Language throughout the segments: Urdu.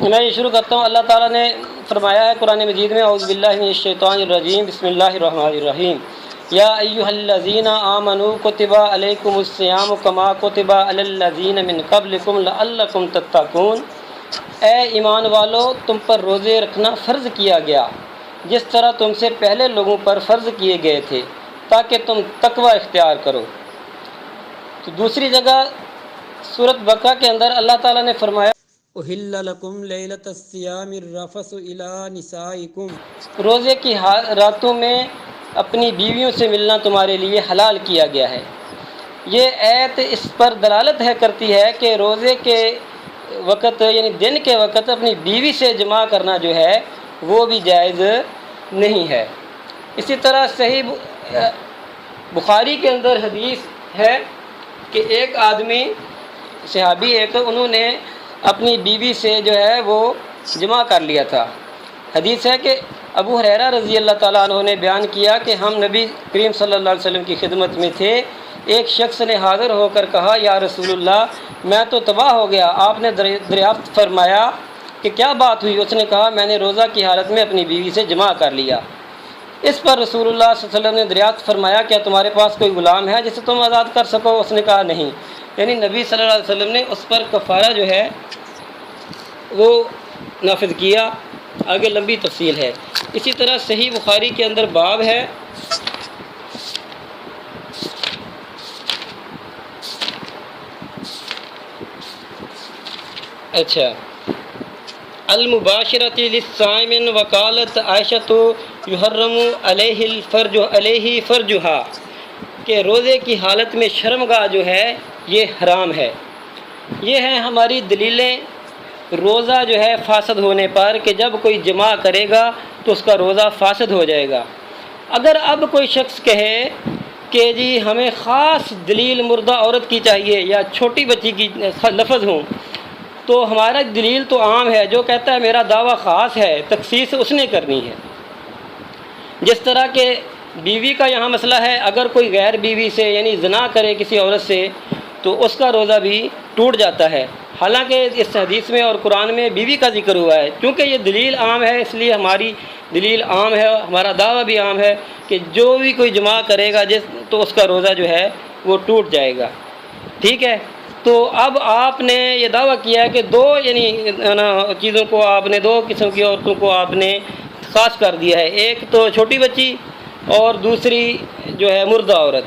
میں یہ شروع کرتا ہوں. اللہ تعالیٰ نے فرمایا ہے قرآن مجید میں اعوذ باللہ من الشیطان الرجیم بسم اللہ الرحمن الرحیم یا ایھا الذین آمنوا کتب علیکم الصیام کما کتب علی الذین من قبلکم لعلکم تتقون. اے ایمان والو تم پر روزے رکھنا فرض کیا گیا جس طرح تم سے پہلے لوگوں پر فرض کیے گئے تھے تاکہ تم تقوی اختیار کرو. تو دوسری جگہ سورۃ بقرہ کے اندر اللہ تعالیٰ نے فرمایا احل لکم لیلۃ الصیام الرفث الی نسائکم. روزے کی راتوں میں اپنی بیویوں سے ملنا تمہارے لیے حلال کیا گیا ہے. یہ آیت اس پر دلالت کرتی ہے کہ روزے کے وقت یعنی دن کے وقت اپنی بیوی سے جماع کرنا جو ہے وہ بھی جائز نہیں ہے. اسی طرح صحیح بخاری کے اندر حدیث ہے کہ ایک آدمی صحابی انہوں نے اپنی بیوی سے جو ہے وہ جمع کر لیا تھا. حدیث ہے کہ ابو ہریرہ رضی اللہ تعالیٰ عنہ نے بیان کیا کہ ہم نبی کریم صلی اللہ علیہ وسلم کی خدمت میں تھے. ایک شخص نے حاضر ہو کر کہا یا رسول اللہ میں تو تباہ ہو گیا. آپ نے دریافت فرمایا کہ کیا بات ہوئی؟ اس نے کہا میں نے روزہ کی حالت میں اپنی بیوی سے جمع کر لیا. اس پر رسول اللہ صلی اللہ علیہ وسلم نے دریافت فرمایا کیا تمہارے پاس کوئی غلام ہے جسے تم آزاد کر سکو؟ اس نے کہا نہیں. یعنی نبی صلی اللہ علیہ وسلم نے اس پر کفارہ جو ہے وہ نافذ کیا. آگے لمبی تفصیل ہے. اسی طرح صحیح بخاری کے اندر باب ہے المباشرۃ للصائم وقالت عائشۃ یحرم علیہ فرجھا کہ روزے کی حالت میں شرمگاہ جو ہے یہ حرام ہے. یہ ہیں ہماری دلیلیں روزہ جو ہے فاسد ہونے پر کہ جب کوئی جماع کرے گا تو اس کا روزہ فاسد ہو جائے گا. اگر اب کوئی شخص کہے کہ جی ہمیں خاص دلیل مردہ عورت کی چاہیے یا چھوٹی بچی کی لفظ ہوں تو ہمارا دلیل تو عام ہے. جو کہتا ہے میرا دعویٰ خاص ہے تخصیص اس نے کرنی ہے. جس طرح کہ بیوی کا یہاں مسئلہ ہے اگر کوئی غیر بیوی سے یعنی زنا کرے کسی عورت سے تو اس کا روزہ بھی ٹوٹ جاتا ہے. حالانکہ اس حدیث میں اور قرآن میں بیوی کا ذکر ہوا ہے. چونکہ یہ دلیل عام ہے اس لیے ہماری دلیل عام ہے, ہمارا دعویٰ بھی عام ہے کہ جو بھی کوئی جماع کرے گا تو اس کا روزہ جو ہے وہ ٹوٹ جائے گا. ٹھیک ہے. تو اب آپ نے یہ دعویٰ کیا ہے کہ دو یعنی چیزوں کو آپ نے دو قسم کی عورتوں کو آپ نے خاص کر دیا ہے. ایک تو چھوٹی بچی اور دوسری جو ہے مردہ عورت.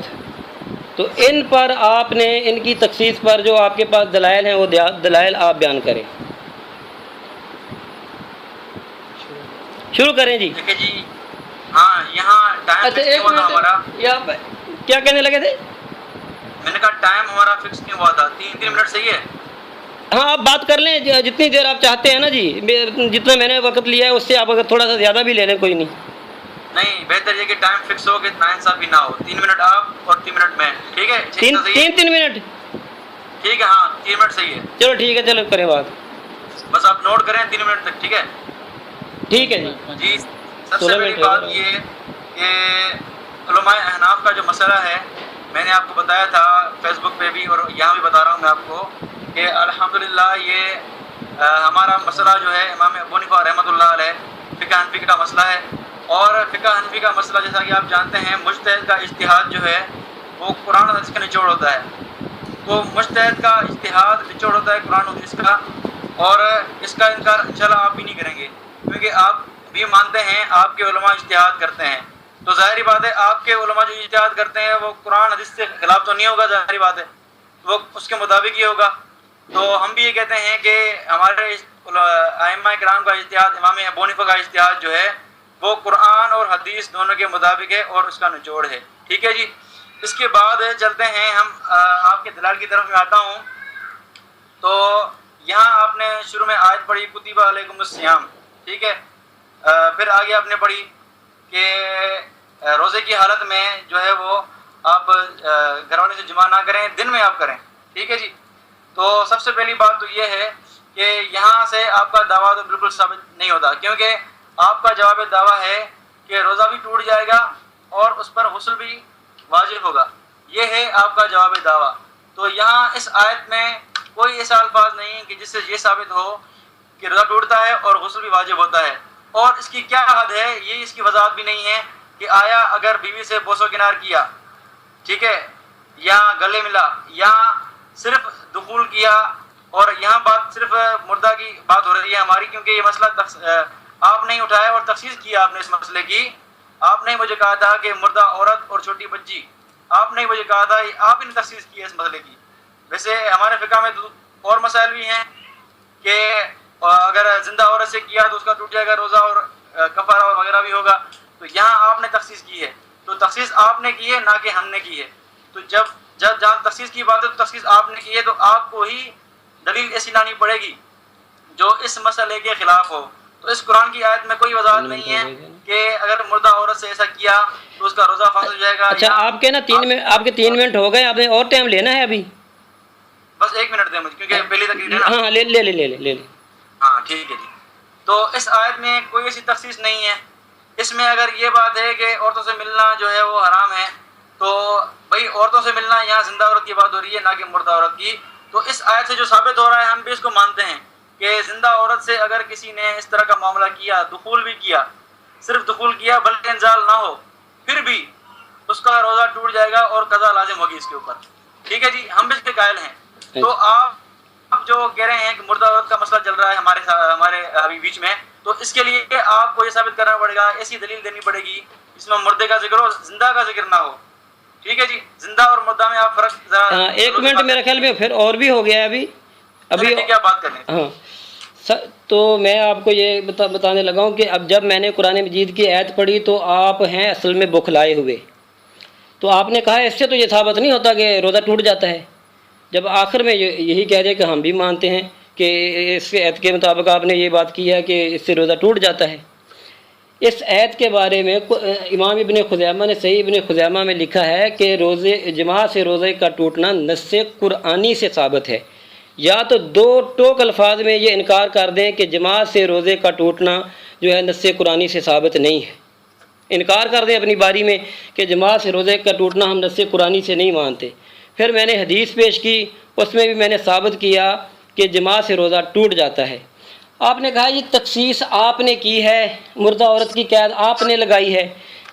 تو ان پر آپ نے ان کی تخصیص پر جو آپ کے پاس دلائل ہیں وہ دلائل آپ بیان کریں. شروع کریں جی. دیکھیں جی ہاں یہاں ٹائم اچھا فکس نہیں ایک ہوا تھا ہمارا. منٹ کیا کہنے لگے تھے؟ میں نے کہا ٹائم ہمارا فکس نہیں ہوا تھا. 3 منٹ صحیح ہے. ہاں آپ بات کر لیں جتنی دیر آپ چاہتے ہیں نا جی. جتنا میں نے وقت لیا ہے اس سے آپ اگر تھوڑا سا زیادہ بھی لے لیں کوئی نہیں. نہیں بہتر یہ کہ ٹائم فکس ہو کہ ناانصافی نہ ہو. 3 منٹ آپ اور 3 منٹ میں. ٹھیک ہے. تین منٹ ٹھیک ہے. ہاں 3 منٹ صحیح ہے. چلو ٹھیک ہے. چلو کریں بات. بس آپ نوٹ کریں 3 منٹ تک. ٹھیک ہے ٹھیک ہے جی. جی سب سے پہلی بات یہ کہ علماء احناف کا جو مسئلہ ہے میں نے آپ کو بتایا تھا فیس بک پہ بھی اور یہاں بھی بتا رہا ہوں میں آپ کو کہ الحمدللہ یہ ہمارا مسئلہ جو ہے امام ابو حنیفہ رحمۃ اللہ علیہ فقہ حنفی کا مسئلہ ہے. اور فقہ حنفی کا مسئلہ جیسا کہ آپ جانتے ہیں مجتہد کا اجتہاد جو ہے وہ قرآن و حدیث کا نچوڑ ہوتا ہے. تو مجتہد کا اجتہاد نچوڑ ہوتا ہے قرآن و حدیث کا. اور اس کا انکار انشاءاللہ آپ بھی نہیں کریں گے کیونکہ آپ بھی مانتے ہیں آپ کے علماء اجتہاد کرتے ہیں. تو ظاہری بات ہے آپ کے علماء جو اجتہاد کرتے ہیں وہ قرآن حدیث سے خلاف تو نہیں ہوگا. ظاہری بات ہے وہ اس کے مطابق ہی ہوگا. تو ہم بھی یہ کہتے ہیں کہ ہمارے ائمہ کرام کا اجتہاد امام ابو حنیفہ کا اجتہاد جو ہے وہ قرآن اور حدیث دونوں کے مطابق ہے اور اس کا نچوڑ ہے. ٹھیک ہے جی. اس کے بعد چلتے ہیں ہم آپ کے دلال کی طرف میں آتا ہوں. تو یہاں آپ نے شروع میں آیت پڑھی کتب علیکم الصیام. ٹھیک ہے. پھر آگے آپ نے پڑھی کہ روزے کی حالت میں جو ہے وہ آپ گھر والے سے جمع نہ کریں, دن میں آپ کریں. ٹھیک ہے جی. تو سب سے پہلی بات تو یہ ہے کہ یہاں سے آپ کا دعویٰ تو بالکل ثابت نہیں ہوتا کیونکہ آپ کا جواب دعویٰ ہے کہ روزہ بھی ٹوٹ جائے گا اور اس پر غسل بھی واجب ہوگا. یہ ہے آپ کا جواب دعویٰ. تو یہاں اس آیت میں کوئی ایسا الفاظ نہیں کہ جس سے یہ ثابت ہو کہ روزہ ٹوٹتا ہے اور غسل بھی واجب ہوتا ہے. اور اس کی کیا حد ہے یہ اس کی وضاحت بھی نہیں ہے کہ آیا اگر بیوی سے بوس و کنار کیا, ٹھیک ہے, یا گلے ملا, یا صرف دخول کیا, اور یہاں بات صرف مردہ کی بات ہو رہی ہے ہماری, کیونکہ یہ مسئلہ آپ نے اٹھایا اور تخصیص کیا آپ نے اس مسئلے کی. آپ نے مجھے کہا تھا کہ مردہ عورت اور چھوٹی بچی, آپ نے مجھے کہا تھا, آپ نے تخصیص کی ہے اس مسئلے کی. ویسے ہمارے فقہ میں اور مسائل بھی ہیں کہ اگر زندہ عورت سے کیا تو اس کا ٹوٹ جائے گا روزہ اور کفارہ وغیرہ بھی ہوگا. تو یہاں آپ نے تخصیص کی ہے, تو تخصیص آپ نے کی ہے نہ کہ ہم نے کی ہے. تو جب جہاں تخصیص کی بات ہے تو تخصیص آپ نے کی ہے, تو آپ کو ہی دلیل ایسی لانی پڑے گی جو اس مسئلے کے خلاف ہو. تو اس قرآن کی آیت میں کوئی وضاحت نہیں ہے کہ اگر مردہ عورت سے ایسا کیا تو اس کا روزہ فاسد ہو جائے گا. اچھا آپ کے نا آپ کے 3 منٹ ہو گئے, آپ نے اور ٹائم لینا ہے ابھی؟ بس 1 منٹ دیں مجھے, کیونکہ پہلی تقریر ہے نا. ہاں لے. ہاں ٹھیک ہے جی. تو اس آیت میں کوئی ایسی تخصیص نہیں ہے. اس میں اگر یہ بات ہے کہ عورتوں سے ملنا جو ہے وہ حرام ہے, تو بھائی عورتوں سے ملنا یہاں زندہ عورت کی بات ہو رہی ہے نہ کہ مردہ عورت کی. تو اس آیت سے جو ثابت ہو رہا ہے ہم بھی اس کو مانتے ہیں کہ زندہ عورت سے اگر کسی نے اس طرح کا معاملہ کیا, دخول بھی کیا, صرف دخول کیا بلکہ انزال نہ ہو, پھر بھی اس کا روزہ ٹوٹ جائے گا اور قضا لازم ہوگی اس کے اوپر. ٹھیک ہے جی, ہم بھی اس کے قائل ہیں. تو آپ جو کہہ رہے ہیں کہ مردہ عورت کا مسئلہ چل رہا ہے ہمارے ابھی بیچ میں, تو اس کے لیے آپ کو یہ ثابت کرنا پڑے گا, ایسی دلیل دینی پڑے گی اس میں مردے کا ذکر ہو, زندہ کا ذکر نہ ہو. ٹھیک ہے جی, زندہ اور مردہ میں آپ فرق ذرا 1 منٹ میرے خیال میں پھر اور بھی ہو گیا ہے ابھی کیا بات کریں. ہاں تو میں آپ کو یہ بتانے لگا ہوں کہ اب جب میں نے قرآن مجید کی آیت پڑھی تو آپ ہیں اصل میں بخلائے ہوئے. تو آپ نے کہا اس سے تو یہ ثابت نہیں ہوتا کہ روزہ ٹوٹ جاتا ہے, جب آخر میں یہی کہہ دیں کہ ہم بھی مانتے ہیں کہ اس آیت کے مطابق آپ نے یہ بات کی ہے کہ اس سے روزہ ٹوٹ جاتا ہے. اس آیت کے بارے میں امام ابن خزیمہ نے صحیح ابن خزیمہ میں لکھا ہے کہ جماع سے روزے کا ٹوٹنا نص قرآنی سے ثابت ہے. یا تو 2 ٹوک الفاظ میں یہ انکار کر دیں کہ جماع سے روزے کا ٹوٹنا جو ہے نص قرآنی سے ثابت نہیں ہے, انکار کر دیں اپنی باری میں کہ جماع سے روزے کا ٹوٹنا ہم نص قرآنی سے نہیں مانتے. پھر میں نے حدیث پیش کی, اس میں بھی میں نے ثابت کیا کہ جماع سے روزہ ٹوٹ جاتا ہے. آپ نے کہا یہ تخصیص آپ نے کی ہے, مردہ عورت کی قید آپ نے لگائی ہے.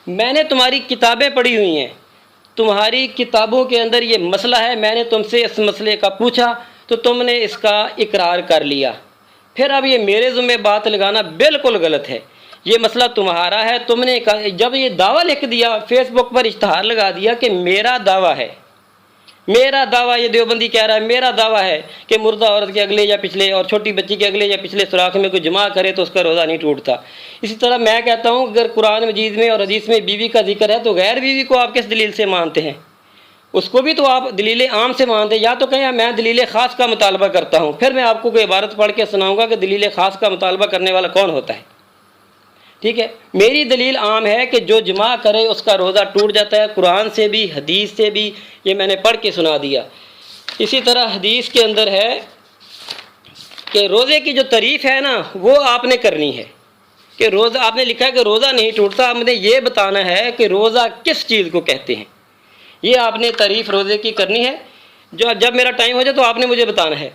میں نے تمہاری کتابیں پڑھی ہوئی ہیں, تمہاری کتابوں کے اندر یہ مسئلہ ہے, میں نے تم سے اس مسئلے کا پوچھا تو تم نے اس کا اقرار کر لیا. پھر اب یہ میرے ذمہ بات لگانا بالکل غلط ہے. یہ مسئلہ تمہارا ہے, تم نے جب یہ دعویٰ لکھ دیا, فیس بک پر اشتہار لگا دیا کہ میرا دعویٰ ہے, میرا دعویٰ, یہ دیوبندی کہہ رہا ہے میرا دعویٰ ہے کہ مردہ عورت کے اگلے یا پچھلے اور چھوٹی بچی کے اگلے یا پچھلے سوراخ میں کوئی جمع کرے تو اس کا روزہ نہیں ٹوٹتا. اسی طرح میں کہتا ہوں اگر قرآن مجید میں اور حدیث میں بیوی کا ذکر ہے تو غیر بیوی کو آپ کس دلیل سے مانتے ہیں؟ اس کو بھی تو آپ دلیل عام سے مانتے ہیں. یا تو کہیں میں دلیل خاص کا مطالبہ کرتا ہوں, پھر میں آپ کو کوئی عبارت پڑھ کے سناؤں گا کہ دلیل خاص کا مطالبہ کرنے والا کون ہوتا ہے. ٹھیک ہے, میری دلیل عام ہے کہ جو جمع کرے اس کا روزہ ٹوٹ جاتا ہے, قرآن سے بھی حدیث سے بھی, یہ میں نے پڑھ کے سنا دیا. اسی طرح حدیث کے اندر ہے کہ روزے کی جو تعریف ہے نا وہ آپ نے کرنی ہے کہ روزہ, آپ نے لکھا ہے کہ روزہ نہیں ٹوٹتا, ہم نے یہ بتانا ہے کہ روزہ کس چیز کو کہتے ہیں. یہ آپ نے تعریف روزے کی کرنی ہے, جو جب میرا ٹائم ہو جائے تو آپ نے مجھے بتانا ہے.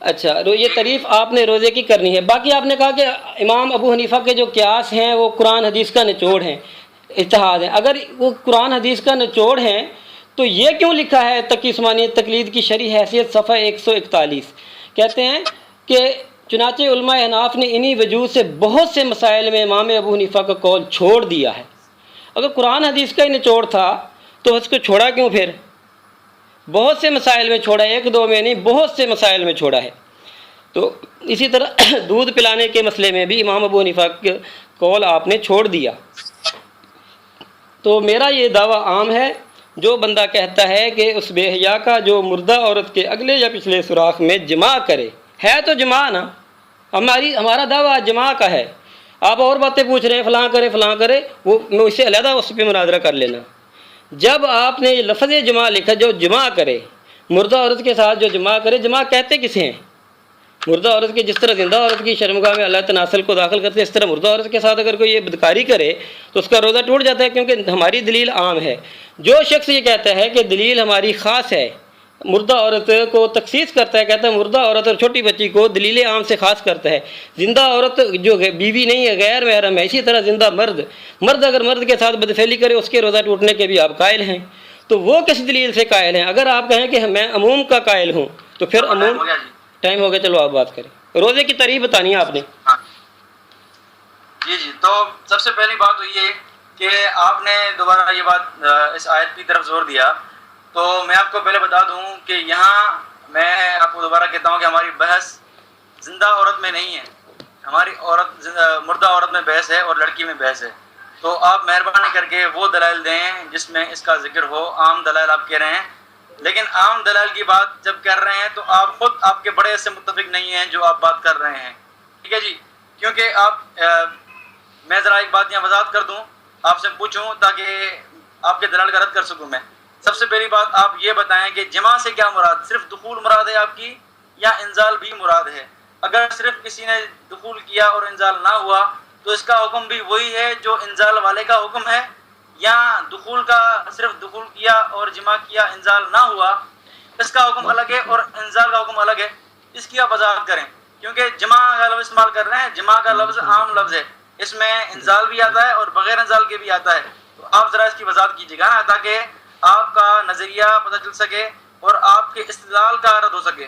اچھا, یہ تعریف آپ نے روزے کی کرنی ہے. باقی آپ نے کہا کہ امام ابو حنیفہ کے جو قیاس ہیں وہ قرآن حدیث کا نچوڑ ہیں, اجتہاد ہیں. اگر وہ قرآن حدیث کا نچوڑ ہیں تو یہ کیوں لکھا ہے تقی عثمانی تقلید کی شرح حیثیت صفحہ 141, کہتے ہیں کہ چنانچہ علماء احناف نے انہی وجوہ سے بہت سے مسائل میں امام ابو حنیفہ کا قول چھوڑ دیا ہے. اگر قرآن حدیث کا ہی نچوڑ تھا تو اس کو چھوڑا کیوں؟ پھر بہت سے مسائل میں چھوڑا ہے, 1-2 میں نہیں, بہت سے مسائل میں چھوڑا ہے. تو اسی طرح دودھ پلانے کے مسئلے میں بھی امام ابو حنیفہ کا قول آپ نے چھوڑ دیا. تو میرا یہ دعویٰ عام ہے, جو بندہ کہتا ہے کہ اس بے حیا کا جو مردہ عورت کے اگلے یا پچھلے سوراخ میں جمع کرے, ہے تو جمع نا, ہمارا دعویٰ جمع کا ہے. آپ اور باتیں پوچھ رہے ہیں فلاں کرے, وہ میں اسے علیحدہ اس پہ مناظرہ کر لینا. جب آپ نے یہ لفظ جمع لکھا, جو جمع کرے, مردہ عورت کے ساتھ جو جمع کرے, جمع کہتے کسے ہیں؟ مردہ عورت کے جس طرح زندہ عورت کی شرمگاہ میں اللہ تناسل کو داخل کرتے, اس طرح مردہ عورت کے ساتھ اگر کوئی یہ بدکاری کرے تو اس کا روزہ ٹوٹ جاتا ہے, کیونکہ ہماری دلیل عام ہے. جو شخص یہ کہتا ہے کہ دلیل ہماری خاص ہے, مردہ عورت کو تخصیص کرتا ہے، کہتا ہے مردہ عورت اور چھوٹی بچی کو دلیل عام سے خاص کرتا ہے۔ زندہ عورت جو بیوی نہیں ہے، غیر محرم ہے، اسی طرح زندہ مرد اگر مرد کے ساتھ بدفعلی کرے اس کے روزہ ٹوٹنے کے بھی آپ قائل ہیں، تو وہ کس دلیل سے قائل ہیں؟ اگر آپ کہیں کہ میں عموم کا قائل ہوں تو پھر عموم ہو گیا جی۔ ٹائم ہو گیا، چلو آپ بات کریں۔ روزے کی تاریخ بتانی ہے آپ نے۔ ہاں جی جی، تو سب سے پہلی بات تو یہ کہ آپ نے دوبارہ یہ بات اس آیت کی طرف زور دیا، تو میں آپ کو پہلے بتا دوں کہ یہاں میں آپ کو دوبارہ کہتا ہوں کہ ہماری بحث زندہ عورت میں نہیں ہے، ہماری مردہ عورت میں بحث ہے اور لڑکی میں بحث ہے۔ تو آپ مہربانی کر کے وہ دلائل دیں جس میں اس کا ذکر ہو۔ عام دلائل آپ کہہ رہے ہیں، لیکن عام دلائل کی بات جب کر رہے ہیں تو آپ خود آپ کے بڑے سے متفق نہیں ہیں جو آپ بات کر رہے ہیں، ٹھیک ہے جی؟ کیونکہ میں ذرا ایک بات یہاں وضاحت کر دوں، آپ سے پوچھوں تاکہ آپ کے دلائل کا رد کر سکوں میں۔ سب سے پہلی بات آپ یہ بتائیں کہ جماع سے کیا مراد؟ صرف دخول مراد ہے آپ کی یا انزال بھی مراد ہے؟ اگر صرف کسی نے دخول کیا اور انزال نہ ہوا تو اس کا حکم بھی وہی ہے جو انزال والے کا حکم ہے، یا دخول کا صرف دخول کیا اور جماع کیا انزال نہ ہوا اس کا حکم الگ ہے اور انزال کا حکم الگ ہے؟ اس کی آپ وضاحت کریں، کیونکہ جماع کا لفظ استعمال کر رہے ہیں، جماع کا لفظ عام لفظ ہے، اس میں انزال بھی آتا ہے اور بغیر انزال کے بھی آتا ہے۔ تو آپ ذرا اس کی وضاحت کیجیے گا نا، تاکہ آپ کا نظریہ پتہ چل سکے اور آپ کے استدلال کا رد ہو سکے،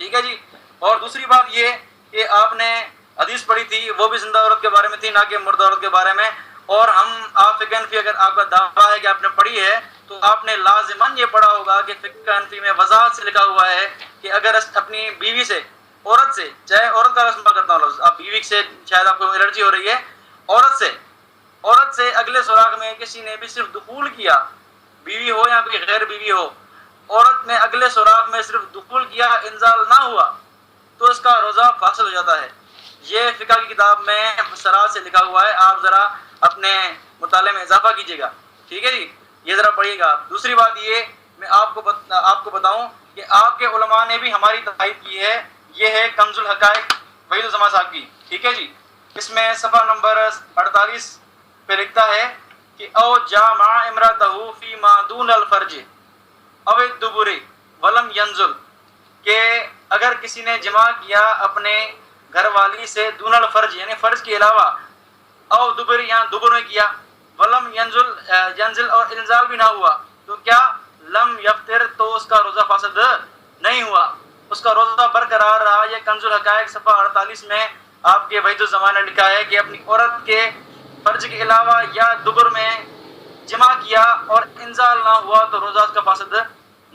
ٹھیک ہے جی؟ اور دوسری بات یہ کہ آپ نے حدیث پڑھی تھی، وہ بھی زندہ عورت کے بارے میں تھی، نہ کہ مردہ عورت کے بارے میں۔ اور آپ فقہ حنفی اگر آپ کا دعویٰ ہے کہ آپ نے پڑھی ہے تو آپ نے لازماً یہ پڑھا ہوگا کہ فقہ حنفی میں وضاحت سے لکھا ہوا ہے کہ اگر اپنی بیوی سے، عورت سے، چاہے عورت کا رسم کرتا ہوں لفظ، آپ بیوی سے شاید آپ کو الرجی ہو رہی ہے، عورت سے اگلے سراغ میں کسی نے بھی صرف دخول کیا، بیوی ہو یا کوئی غیر بیوی ہو، عورت نے اگلے سراغ میں صرف دخول کیا، انزال نہ ہوا تو اس کا روزہ فاسد ہو جاتا ہے۔ یہ فقہ کی کتاب میں سرات سے لکھا ہوا ہے، آپ ذرا اپنے مطالعے میں اضافہ کیجیے گا، ٹھیک ہے جی؟ یہ ذرا پڑھیے گا۔ دوسری بات یہ میں آپ کو بتاؤں کہ آپ کے علماء نے بھی ہماری تائید کی ہے، یہ ہے کنز الحقائق وحید الزمان صاحب کی، ٹھیک ہے جی؟ اس میں صفحہ نمبر 48 پہ لکھتا ہے کہ او جامع امرأتہ فی ما دون الفرج او الدبر ولم ینزل، کہ اگر کسی نے جماع کیا اپنے گھر والی سے دون الفرج یعنی فرج کے علاوہ، او دبر یا دبر میں کیا، ولم ینزل اور انزال بھی نہ ہوا، تو کیا لم یفطر، تو اس کا روزہ فاسد نہیں ہوا، اس کا روزہ برقرار رہا۔ یہ کنز الحقائق صفحہ 48 میں آپ کے وحید الزمان نے لکھا ہے کہ اپنی عورت کے فرج کے علاوہ یا دبر میں جمع کیا اور انزال نہ ہوا تو روزہ اس کا فاسد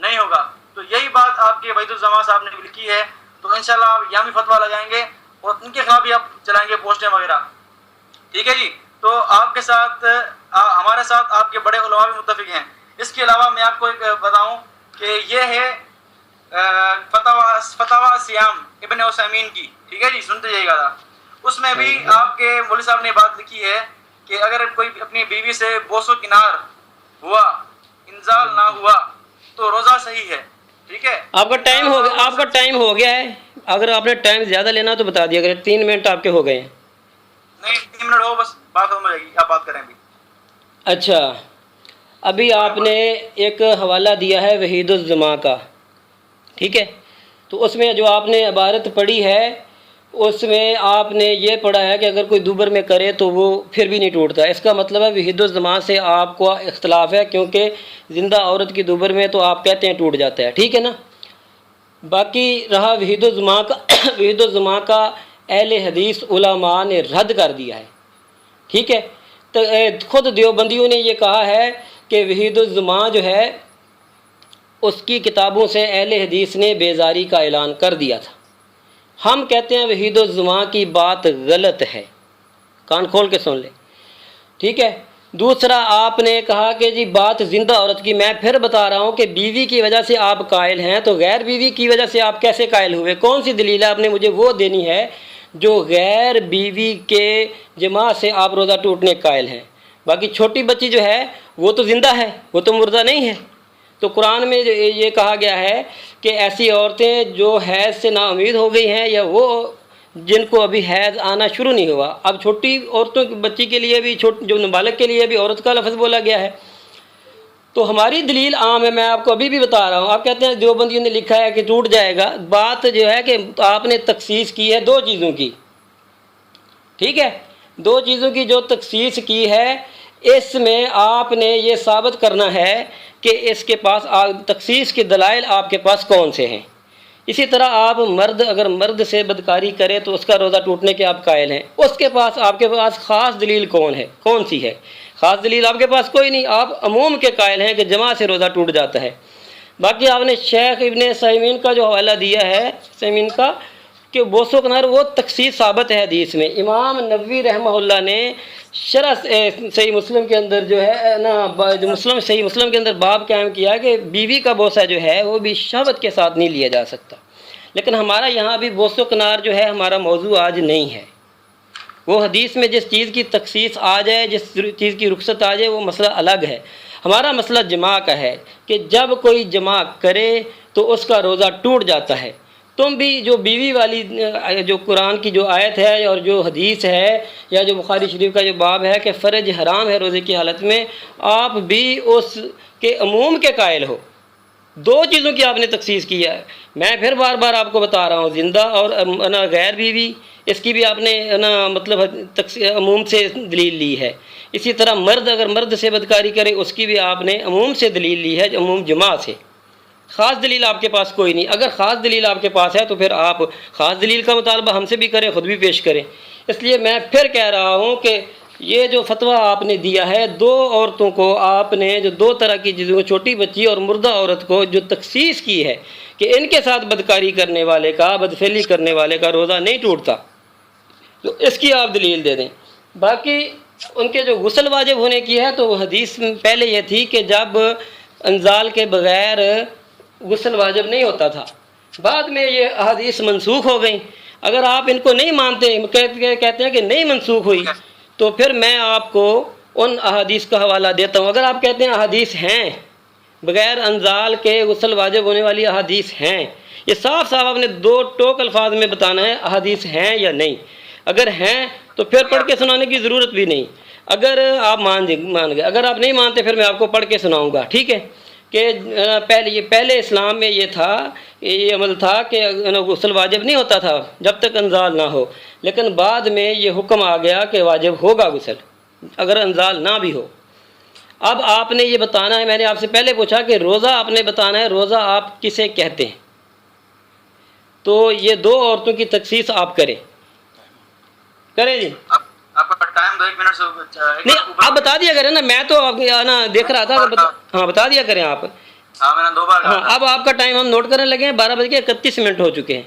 نہیں ہوگا۔ تو یہی بات آپ کے وحید الزمان صاحب نے لکھی ہے، تو انشاءاللہ آپ یہاں بھی فتویٰ لگائیں گے اور ان کے خلاف بھی آپ چلائیں گے پوسٹیں وغیرہ، ٹھیک ہے جی؟ تو آپ کے ساتھ ہمارے ساتھ آپ کے بڑے علماء بھی متفق ہیں۔ اس کے علاوہ میں آپ کو ایک بتاؤں کہ یہ ہے فتاوی سیام ابن عثیمین کی، ٹھیک ہے جی؟ سنتے جائیے گا، اس میں بھی آپ کے مولوی صاحب نے بات لکھی ہے کہ اگر کوئی اپنی بیوی سے بوس و کنار ہوا، انزال نہ ہوا تو روزہ صحیح ہے، ٹھیک ہے؟ آپ کا ٹائم ہو گیا ہے، اگر آپ نے ٹائم زیادہ لینا تو بتا دیا کریں، 3 منٹ آپ کے ہو گئے ہیں۔ نہیں 3 منٹ ہو بس، بات ختم ہو جائے گی، آپ بات کریں بھی۔ اچھا، ابھی آپ نے ایک حوالہ دیا ہے وحید الزمان کا، ٹھیک ہے؟ تو اس میں جو آپ نے عبارت پڑھی ہے اس میں آپ نے یہ پڑھا ہے کہ اگر کوئی دوبر میں کرے تو وہ پھر بھی نہیں ٹوٹتا، اس کا مطلب ہے وحید الزمان سے آپ کو اختلاف ہے، کیونکہ زندہ عورت کی دوبر میں تو آپ کہتے ہیں ٹوٹ جاتا ہے، ٹھیک ہے نا؟ باقی رہا وحید الزمان کا اہل حدیث علماء نے رد کر دیا ہے، ٹھیک ہے؟ تو خود دیوبندیوں نے یہ کہا ہے کہ وحید الزمان جو ہے اس کی کتابوں سے اہل حدیث نے بیزاری کا اعلان کر دیا تھا۔ ہم کہتے ہیں وحید الزمان کی بات غلط ہے، کان کھول کے سن لیں، ٹھیک ہے؟ دوسرا آپ نے کہا کہ جی بات زندہ عورت کی، میں پھر بتا رہا ہوں کہ بیوی کی وجہ سے آپ قائل ہیں، تو غیر بیوی کی وجہ سے آپ کیسے قائل ہوئے؟ کون سی دلیل ہے؟ آپ نے مجھے وہ دینی ہے جو غیر بیوی کے جماع سے آپ روزہ ٹوٹنے قائل ہیں۔ باقی چھوٹی بچی جو ہے وہ تو زندہ ہے، وہ تو مردہ نہیں ہے۔ تو قرآن میں یہ کہا گیا ہے کہ ایسی عورتیں جو حیض سے نا امید ہو گئی ہیں یا وہ جن کو ابھی حیض آنا شروع نہیں ہوا، اب چھوٹی عورتوں کی بچی کے لیے بھی جو نابالغ کے لیے بھی عورت کا لفظ بولا گیا ہے۔ تو ہماری دلیل عام ہے، میں آپ کو ابھی بھی بتا رہا ہوں. آپ کہتے ہیں دیوبندیوں نے لکھا ہے کہ ٹوٹ جائے گا. بات جو ہے کہ آپ نے تخصیص کی ہے دو چیزوں کی، ٹھیک ہے، دو چیزوں کی جو تخصیص کی ہے، اس میں آپ نے یہ ثابت کرنا ہے کہ اس کے پاس تخصیص کے دلائل آپ کے پاس کون سے ہیں. اسی طرح آپ اگر مرد سے بدکاری کرے تو اس کا روزہ ٹوٹنے کے آپ قائل ہیں. اس کے پاس آپ کے پاس خاص دلیل کون سی ہے؟ خاص دلیل آپ کے پاس کوئی نہیں، آپ عموم کے قائل ہیں کہ جمع سے روزہ ٹوٹ جاتا ہے. باقی آپ نے شیخ ابن سیمین کا جو حوالہ دیا ہے، سیمین کا، کہ بوس و کنار وہ تخصیص ثابت ہے حدیث میں. امام نووی رحمہ اللہ نے شرح صحیح مسلم کے اندر جو ہے نا، جو صحیح مسلم کے اندر باب قائم کیا کہ بیوی کا بوسہ جو ہے وہ بھی شہوت کے ساتھ نہیں لیا جا سکتا. لیکن ہمارا یہاں بھی بوس و کنار جو ہے ہمارا موضوع آج نہیں ہے. وہ حدیث میں جس چیز کی تخصیص آ جائے، جس چیز کی رخصت آ جائے، وہ مسئلہ الگ ہے. ہمارا مسئلہ جماع کا ہے کہ جب کوئی جماع کرے تو اس کا روزہ ٹوٹ جاتا ہے. تم بھی جو بیوی والی جو قرآن کی جو آیت ہے اور جو حدیث ہے یا جو بخاری شریف کا جو باب ہے کہ فرج حرام ہے روزے کی حالت میں، آپ بھی اس کے عموم کے قائل ہو. دو چیزوں کی آپ نے تخصیص کیا ہے. میں پھر بار بار آپ کو بتا رہا ہوں، زندہ اور غیر بیوی، اس کی بھی آپ نے مطلب عموم سے دلیل لی ہے. اسی طرح مرد اگر مرد سے بدکاری کرے اس کی بھی آپ نے عموم سے دلیل لی ہے، عموم جماع سے. خاص دلیل آپ کے پاس کوئی نہیں. اگر خاص دلیل آپ کے پاس ہے تو پھر آپ خاص دلیل کا مطالبہ ہم سے بھی کریں، خود بھی پیش کریں. اس لیے میں پھر کہہ رہا ہوں کہ یہ جو فتویٰ آپ نے دیا ہے، دو عورتوں کو آپ نے جو دو طرح کی چیزوں کو، چھوٹی بچی اور مردہ عورت کو جو تخصیص کی ہے کہ ان کے ساتھ بدکاری کرنے والے کا، بدفعلی کرنے والے کا روزہ نہیں ٹوٹتا، تو اس کی آپ دلیل دے دیں. باقی ان کے جو غسل واجب ہونے کی ہے تو وہ حدیث پہلے یہ تھی کہ جب انزال کے بغیر غسل واجب نہیں ہوتا تھا. بعد میں یہ احادیث منسوخ ہو گئیں. اگر آپ ان کو نہیں مانتے، کہتے ہیں کہ نہیں منسوخ ہوئی، تو پھر میں آپ کو ان احادیث کا حوالہ دیتا ہوں. اگر آپ کہتے ہیں احادیث ہیں، بغیر انزال کے غسل واجب ہونے والی احادیث ہیں، یہ صاف صاف آپ نے دو ٹوک الفاظ میں بتانا ہے احادیث ہیں یا نہیں. اگر ہیں تو پھر پڑھ کے سنانے کی ضرورت بھی نہیں. اگر آپ مان گئے، اگر آپ نہیں مانتے پھر میں آپ کو پڑھ کے سناؤں گا، ٹھیک ہے؟ کہ پہلے اسلام میں یہ تھا، یہ عمل تھا کہ غسل واجب نہیں ہوتا تھا جب تک انزال نہ ہو. لیکن بعد میں یہ حکم آ گیا کہ واجب ہوگا غسل اگر انزال نہ بھی ہو. اب آپ نے یہ بتانا ہے، میں نے آپ سے پہلے پوچھا کہ روزہ آپ نے بتانا ہے، روزہ آپ کسے کہتے ہیں؟ تو یہ دو عورتوں کی تخصیص آپ کریں جی. آپ کا ٹائم 2 منٹ سے نہیں، آپ بتا دیا کریں نا، میں تو دیکھ رہا تھا ہاں بتا دیا کریں آپ. ہاں میں نے 2 بار ہاں اب آپ کا ٹائم ہم نوٹ کرنے لگے ہیں، 12:31 ہو چکے ہیں.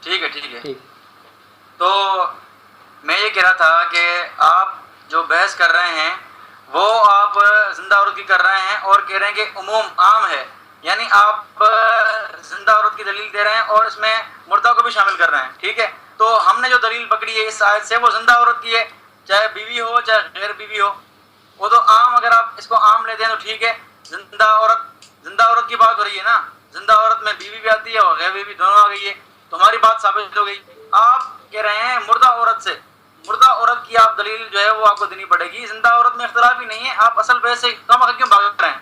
ٹھیک ہے. تو میں یہ کہہ رہا تھا کہ آپ جو بحث کر رہے ہیں وہ آپ زندہ عورت کی کر رہے ہیں اور کہہ رہے ہیں کہ عموم عام ہے، یعنی آپ زندہ عورت کی دلیل دے رہے ہیں اور اس میں مردہ کو بھی شامل کر رہے ہیں. ٹھیک ہے، تو ہم نے جو دلیل پکڑی ہے اس آیت سے وہ زندہ عورت کی ہے، چاہے بیوی ہو چاہے غیر بیوی ہو. وہ تو عام، اگر آپ اس کو عام لیتے ہیں تو ٹھیک ہے. زندہ عورت کی بات ہو رہی ہے نا، زندہ عورت میں بیوی بھی آتی ہے اور غیر بیوی دونوں آ گئی ہے، تو ہماری بات ثابت ہو گئی. آپ کہہ رہے ہیں مردہ عورت کی آپ دلیل جو ہے وہ آپ کو دینی پڑے گی. زندہ عورت میں اختلاف ہی نہیں ہے، آپ اصل بحث سے کیوں بھاگ رہے ہیں؟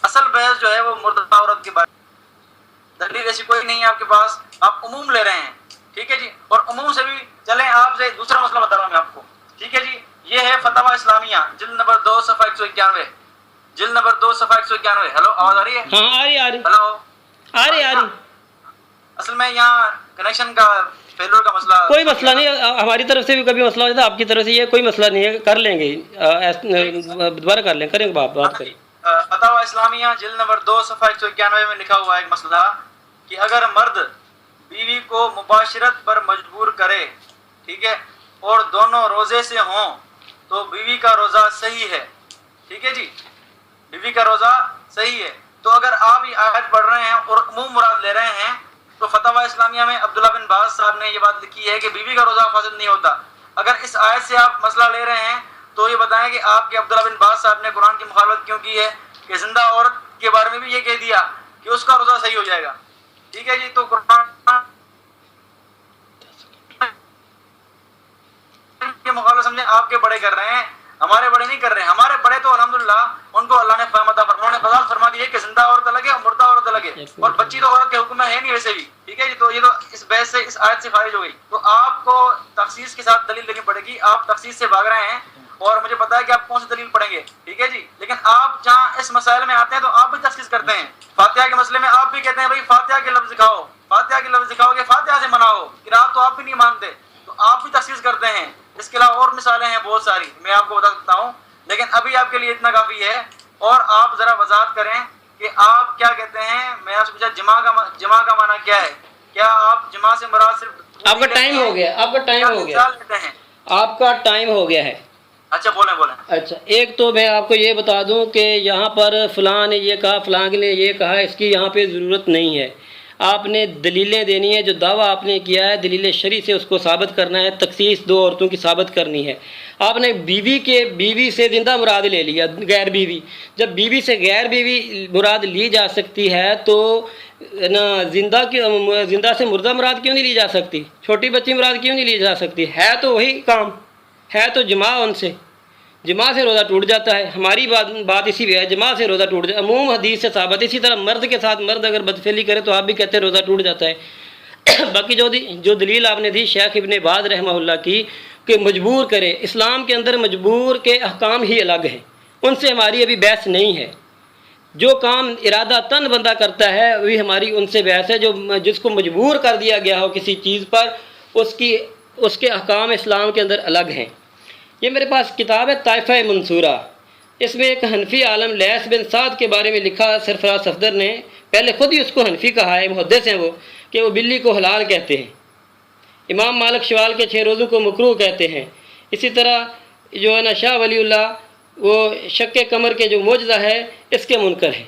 اصل بحث جو ہے وہ مردہ عورت کی بات، دلیل ایسی کوئی نہیں ہے آپ کے پاس، آپ عموم لے رہے ہیں. ٹھیک ہے جی، اور عموم سے بھی چلیں. آپ سے دوسرا مسئلہ بتا رہا ہوں میں آپ کو. ٹھیک ہے جی، یہ ہے فتاوی اسلامیہ جلد نمبر 2 صفحہ 191. جلد نمبر 2 صفحہ 191. ہلو، آواز آ رہی ہے؟ ہاں آ رہی. ہلو، آ رہی. اصل میں یہاں کنیکشن کا فیلور کا مسئلہ، کوئی مسئلہ نہیں، ہماری طرف سے بھی کبھی مسئلہ ہو جاتا ہے، آپ کی طرف سے یہ کوئی مسئلہ نہیں ہے، کر لیں گے، دوبارہ کر لیں، کریں گے بات کریں. فتاوی اسلامیہ جلد نمبر 2 صفحہ 191 میں لکھا ہوا ہے ایک مسئلہ کہ اگر مرد بیوی کو مباشرت پر مجبور کرے، ٹھیک ہے، اور دونوں روزے سے ہوں تو بیوی کا روزہ صحیح ہے. ٹھیک ہے جی، بیوی کا روزہ صحیح ہے. تو اگر آپ یہ آیت پڑھ رہے ہیں اور عموم مراد لے رہے ہیں تو فتاوی اسلامیہ میں عبداللہ بن باز صاحب نے یہ بات لکھی ہے کہ بیوی کا روزہ فاسد نہیں ہوتا. اگر اس آیت سے آپ مسئلہ لے رہے ہیں تو یہ بتائیں کہ آپ کے عبداللہ بن باز صاحب نے قرآن کی مخالفت کیوں کی ہے کہ زندہ عورت کے بارے میں بھی یہ کہہ دیا کہ اس کا روزہ صحیح ہو جائے گا. ٹھیک ہے جی، تو قرآن کے مخالفت سمجھیں آپ کے بڑے کر رہے ہیں، ہمارے بڑے نہیں کر رہے ہیں. ہمارے بڑے تو الحمدللہ ان کو اللہ نے فہم عطا فرمایا، انہوں نے اور بچی تو عورت کے حکم میں ہے نہیں ویسے بھی، ٹھیک ہے جی. تو یہ تو اس بحث سے، اس آیت سے خارج ہو گئی. تو آپ کو تخصیص کے ساتھ دلیل دینی پڑے گی. آپ تخصیص سے بھاگ رہے ہیں اور مجھے پتا ہے کہ آپ کون سی دلیل پڑھیں گے، ٹھیک ہے جی. لیکن آپ جہاں اس مسائل میں آتے ہیں تو آپ بھی تخصیص کرتے ہیں. فاتحہ کے مسئلے میں آپ بھی کہتے ہیں بھائی فاتحہ کے لفظ دکھاؤ، فاتحہ کے لفظ دکھاؤ کہ فاتحہ سے منع ہو. قرات تو آپ بھی نہیں مانتے، تو آپ بھی تخصیص کرتے ہیں. اس کے علاوہ اور مثالیں ہیں بہت ساری، میں آپ کو بتا سکتا ہوں، لیکن ابھی آپ کے لیے اتنا کافی ہے. اور آپ ذرا وضاحت کریں کہ آپ کیا کہتے ہیں. میں آپ سے پوچھا جمع کا معنی کیا ہے؟ کیا آپ جمع سے مراد صرف آپ کا ٹائم ہو گیا، آپ کا ٹائم ہو گیا، لیتے ہیں؟ آپ کا ٹائم ہو گیا ہے. اچھا بولیں. اچھا، ایک تو میں آپ کو یہ بتا دوں کہ یہاں پر فلاں نے یہ کہا، فلاں نے یہ کہا، اس کی یہاں پہ ضرورت نہیں ہے. آپ نے دلیلیں دینی ہے. جو دعویٰ آپ نے کیا ہے دلیل شرعی سے اس کو ثابت کرنا ہے. تخصیص دو عورتوں کی ثابت کرنی ہے. آپ نے بیوی سے زندہ مراد لے لیا، غیر بیوی. جب بیوی سے غیر بیوی مراد لی جا سکتی ہے تو نا زندہ سے مردہ مراد کیوں نہیں لی جا سکتی؟ چھوٹی بچی مراد کیوں نہیں لی جا سکتی؟ ہے تو وہی کام، ہے تو جماع. ان سے جماع سے روزہ ٹوٹ جاتا ہے. ہماری بات اسی پہ ہے، جماع سے روزہ ٹوٹ جاتا ہے. عموم حدیث سے ثابت. اسی طرح مرد کے ساتھ مرد اگر بدفعلی کرے تو آپ بھی کہتے ہیں روزہ ٹوٹ جاتا ہے. باقی جو دلیل آپ نے دی شیخ ابن باز رحمہ اللہ کی کہ مجبور کرے، اسلام کے اندر مجبور کے احکام ہی الگ ہیں، ان سے ہماری ابھی بحث نہیں ہے. جو کام ارادہ تن بندہ کرتا ہے وہی ہماری ان سے بحث ہے. جس کو مجبور کر دیا گیا ہو کسی چیز پر، اس کے احکام اسلام کے اندر الگ ہیں. یہ میرے پاس کتاب ہے طائفہ منصورہ. اس میں ایک حنفی عالم لیث بن سعد کے بارے میں لکھا سرفراز صفدر نے. پہلے خود ہی اس کو حنفی کہا ہے، محدث ہیں کہ وہ بلی کو حلال کہتے ہیں. امام مالک شوال کے 6 روزوں کو مکروہ کہتے ہیں. اسی طرح جو ہے نا شاہ ولی اللہ وہ شک قمر کے جو معجزہ ہے اس کے منکر ہیں.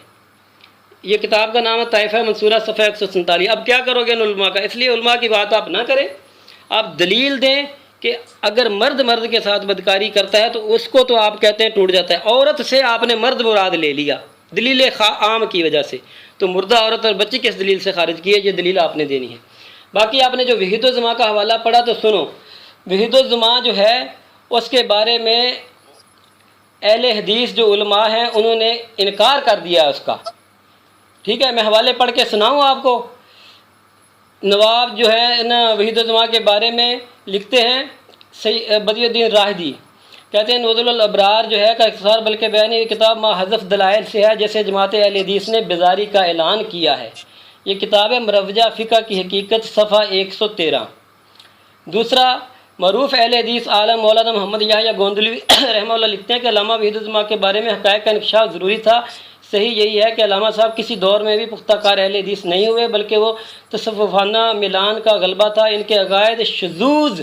یہ کتاب کا نام ہے طائفہ منصورہ صفحہ 147. اب کیا کرو گے ان علماء کا؟ اس لیے علماء کی بات آپ نہ کریں، آپ دلیل دیں کہ اگر مرد کے ساتھ بدکاری کرتا ہے تو اس کو تو آپ کہتے ہیں ٹوٹ جاتا ہے. عورت سے آپ نے مرد مراد لے لیا دلیل عام کی وجہ سے، تو مردہ عورت اور بچی کس دلیل سے خارج کی ہے؟ یہ دلیل آپ نے دینی ہے. باقی آپ نے جو وحید الزما کا حوالہ پڑھا تو سنو. وحید الزما جو ہے اس کے بارے میں اہل حدیث جو علماء ہیں انہوں نے انکار کر دیا اس کا. ٹھیک ہے، میں حوالے پڑھ کے سناؤں آپ کو. نواب جو ہے نا وحید الزما کے بارے میں لکھتے ہیں بدیع الدین راہدی، کہتے ہیں نوزل الابرار جو ہے کا اختصار بلکہ بیانی کتاب ما حذف دلائل سے ہے جیسے جماعت اہل حدیث نے بیزاری کا اعلان کیا ہے. یہ کتاب ہے مروجہ فقہ کی حقیقت صفحہ 113. دوسرا معروف اہل حدیث عالم مولانا محمد یحییٰ گوندلوی رحمہ اللہ لکھتے ہیں کہ علامہ وحید الزما کے بارے میں حقائق کا انکشاف ضروری تھا. صحیح یہی ہے کہ علامہ صاحب کسی دور میں بھی پختہ کار اہل حدیث نہیں ہوئے بلکہ وہ تصوفانہ ملان کا غلبہ تھا. ان کے عقائد شذوذ،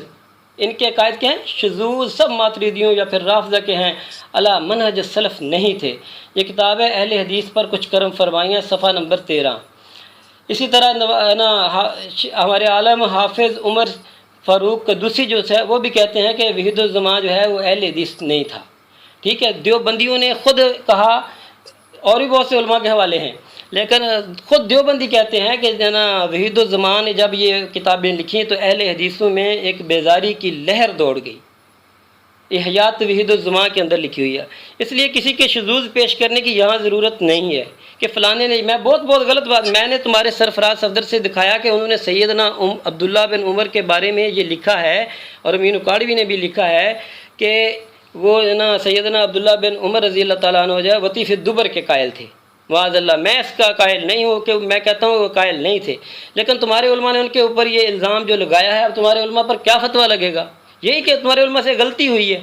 ان کے عقائد کے ہیں شذوذ، سب ماتریدیوں یا پھر رافضہ کے ہیں، علی منہج السلف نہیں تھے. یہ کتاب ہے اہل حدیث پر کچھ کرم فرمائیاں صفحہ نمبر 13. اسی طرح ہمارے عالم حافظ عمر فاروق قدوسی جو ہے وہ بھی کہتے ہیں کہ وحید الزما جو ہے وہ اہل حدیث نہیں تھا. ٹھیک ہے، دیوبندیوں نے خود کہا، اور بھی بہت سے علماء کے حوالے ہیں، لیکن خود دیوبندی کہتے ہیں کہ وحید الزما نے جب یہ کتابیں لکھیں تو اہل حدیثوں میں ایک بیزاری کی لہر دوڑ گئی. یہ حیات وحید الزما کے اندر لکھی ہوئی ہے. اس لیے کسی کے شذوذ پیش کرنے کی یہاں ضرورت نہیں ہے کہ فلانے نے، میں بہت غلط بات، میں نے تمہارے سرفراز صفدر سے دکھایا کہ انہوں نے سیدنا عبداللہ بن عمر کے بارے میں یہ لکھا ہے، اور امین اکاڑوی نے بھی لکھا ہے کہ وہ سیدنا عبداللہ بن عمر رضی اللہ تعالیٰ عنہ جو ہے وطیف الدبر کے قائل تھے. معاذ اللہ، میں اس کا قائل نہیں ہوں، کہ میں کہتا ہوں وہ قائل نہیں تھے، لیکن تمہارے علماء نے ان کے اوپر یہ الزام جو لگایا ہے، اب تمہارے علماء پر کیا فتویٰ لگے گا؟ یہی کہ تمہارے علماء سے غلطی ہوئی ہے،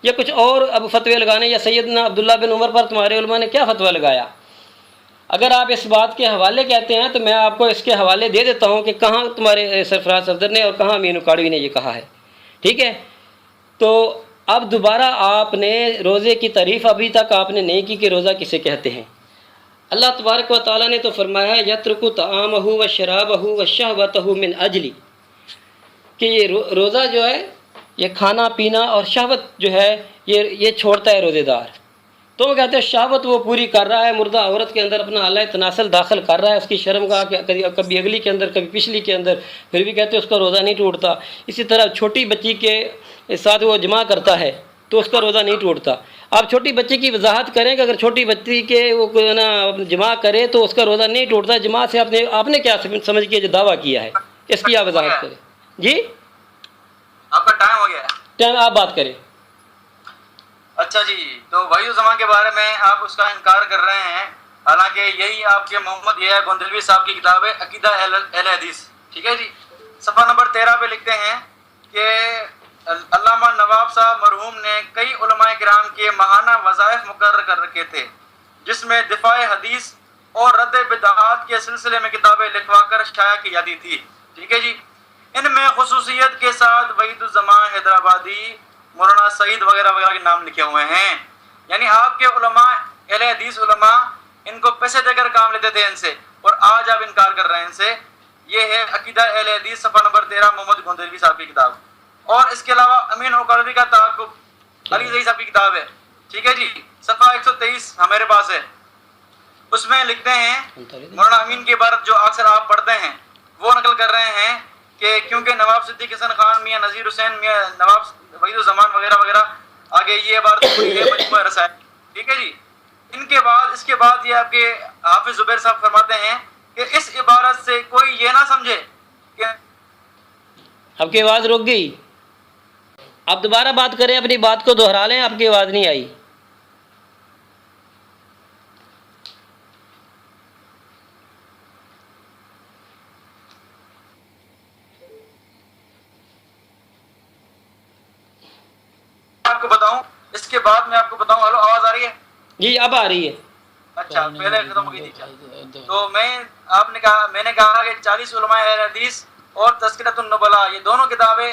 یا کچھ اور اب فتوے لگانے، یا سیدنا عبداللہ بن عمر پر تمہارے علماء نے کیا فتویٰ لگایا؟ اگر آپ اس بات کے حوالے کہتے ہیں تو میں آپ کو اس کے حوالے دے دیتا ہوں کہ کہاں تمہارے سرفراز صفدر نے اور کہاں امین اکاڑوی نے یہ کہا ہے. ٹھیک ہے، تو اب دوبارہ آپ نے روزے کی تعریف ابھی تک آپ نے نہیں کی کہ روزہ کسے کہتے ہیں. اللہ تبارک و تعالیٰ نے تو فرمایا یترک طعامہ و شرابہ و شہوتہ من اجلی، کہ یہ روزہ جو ہے یہ کھانا پینا اور شہوت جو ہے یہ چھوڑتا ہے روزے دار. تو وہ کہتے ہیں شہوت وہ پوری کر رہا ہے، مردہ عورت کے اندر اپنا اعلیٰ تناسل داخل کر رہا ہے، اس کی شرم کا کبھی اگلی کے اندر کبھی پچھلی کے اندر، پھر بھی کہتے ہیں اس کا روزہ نہیں ٹوٹتا. اسی طرح چھوٹی بچی کے ساتھ وہ جمع کرتا ہے تو اس کا روزہ نہیں ٹوٹتا. آپ چھوٹی بچی کی وضاحت کریں کہ اگر چھوٹی بچی کے وہ نا جماع کرے تو اس کا روزہ نہیں ٹوٹتا، جماع سے آپ نے کیا سمجھ کے جو دعویٰ کیا ہے اس کی آپ وضاحت کریں. جی آپ کا ٹائم ہو گیا ہے. ٹائم آپ بات کریں. اچھا جی، تو وحید الزمان کے بارے میں آپ اس کا انکار کر رہے ہیں، حالانکہ یہی آپ کے محمد یہ گوندلوی صاحب کی کتاب ہے عقیدہ اہل حدیث. ٹھیک ہے جی، صفحہ نمبر 13 پہ لکھتے ہیں کہ علامہ نواب صاحب مرحوم نے کئی علماء کرام کے ماہانہ وظائف مقرر کر رکھے تھے، جس میں دفاع حدیث اور رد بدعات کے سلسلے میں کتابیں لکھوا کر شائع کی جاتی تھی. ٹھیک ہے جی، ان میں خصوصیت کے ساتھ وحید الزمان حیدرآبادی، مولانا سعید وغیرہ وغیرہ کے نام لکھے ہوئے ہیں. یعنی آپ کے علماء، اہل حدیث علماء، ان کو پیسے دے کر کام لیتے تھے ان سے، اور آج آپ انکار کر رہے ہیں ان سے. یہ ہے عقیدہ اہل حدیث صفحہ نمبر 13 محمد گوندلوی صاحب کی کتاب. اور اس کے علاوہ امین اوقلوی کا تعاقب علی زئی صاحب کی کتاب ہے. ٹھیک ہے جی، صفحہ 123 ہمارے پاس ہے. اس میں لکھتے ہیں مولانا امین کی عبارت جو اکثر آپ پڑھتے ہیں وہ نقل کر رہے ہیں کہ کیونکہ نواب صدیق حسن خان، میاں نذیر حسین، میاں نواب وحید الزمان وغیرہ وغیرہ، آگے یہ عبارت پوری ہے مجموعہ رسائل. ٹھیک ہے جی، اس کے بعد یہ آپ کے حافظ زبیر صاحب فرماتے ہیں کہ اس عبارت سے کوئی یہ نہ سمجھے کہ آپ کی آواز رک گئی. آپ دوبارہ بات کریں، اپنی بات کو دہرا لیں، آپ کی آواز نہیں آئی. آپ کو بتاؤں، اس کے بعد میں آپ کو بتاؤں. ہلو، آواز آ رہی ہے؟ جی اب آ رہی ہے. اچھا، پہلے ختم ہو گئی تھی. تو میں نے کہا کہ 40 علماء اہل حدیث اور تذکرۃ النبلاء، یہ دونوں کتابیں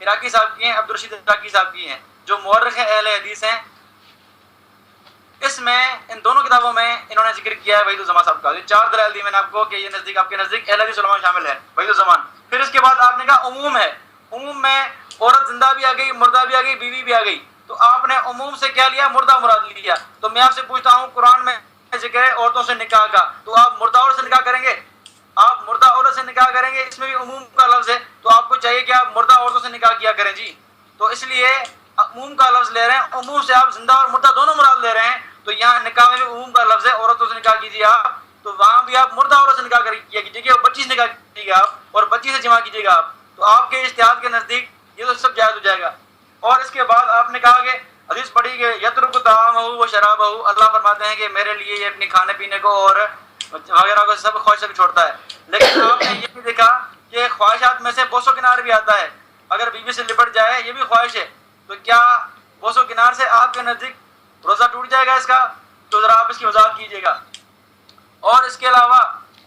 عراقی صاحب کی ہیں، عبدالرشید عراقی صاحب کی ہیں، جو مورخ اہل حدیث ہیں. اس میں ان دونوں کتابوں میں انہوں نے ذکر کیا ہے وحید الزمان صاحب کا. یہ 4 دلائل دی میں نے آپ کو کہ یہ نزدیک، آپ کے نزدیک اہل حدیث علماء شامل ہے وحید الزمان. پھر اس کے بعد آپ نے کہا عموم ہے. عموم میں عورت زندہ بھی آ گئی، مردہ بھی آ گئی، بیوی بھی آ گئی. تو آپ نے عموم سے کیا لیا؟ مردہ مراد لیا. تو میں آپ سے پوچھتا ہوں، قرآن میں ذکر ہے عورتوں سے نکاح کا، تو آپ مردہ عورت سے نکاح کریں گے؟ آپ مردہ عورت سے نکاح کریں گے، اس میں بھی عموم کا لفظ ہے، تو آپ کو چاہیے کہ آپ مردہ عورتوں سے نکاح کیا کریں. جی، تو اس لیے عموم کا لفظ لے رہے ہیں، عموم سے آپ زندہ اور مردہ دونوں مراد لے رہے ہیں. تو یہاں نکاح میں بھی عموم کا لفظ ہے، عورتوں سے نکاح کیجیے آپ، تو وہاں بھی آپ مردہ عورت سے نکاح کیا کیجیے گا، اور بچی سے نکاح کیجیے گا آپ، اور بچی سے جمع کیجیے گا آپ. تو آپ کے اجتہاد کے نزدیک یہ تو سب جائز ہو جائے گا. اور اس کے بعد آپ نے کہا کہ حدیث پڑھی کہ یترک طعامہ و شرابہ، اللہ فرماتے ہیں کہ میرے لیے یہ اپنی کھانے پینے کو اور وغیرہ کو سب خواہش سے چھوڑتا ہے. لیکن آپ نے یہ بھی دیکھا کہ خواہشات میں سے بوس و کنار بھی آتا ہے. اگر بیوی سے لپٹ جائے یہ بھی خواہش ہے، تو کیا بوس و کنار سے آپ کے نزدیک روزہ ٹوٹ جائے گا اس کا؟ تو ذرا آپ اس کی وضاحت کیجیے گا. اور اس کے علاوہ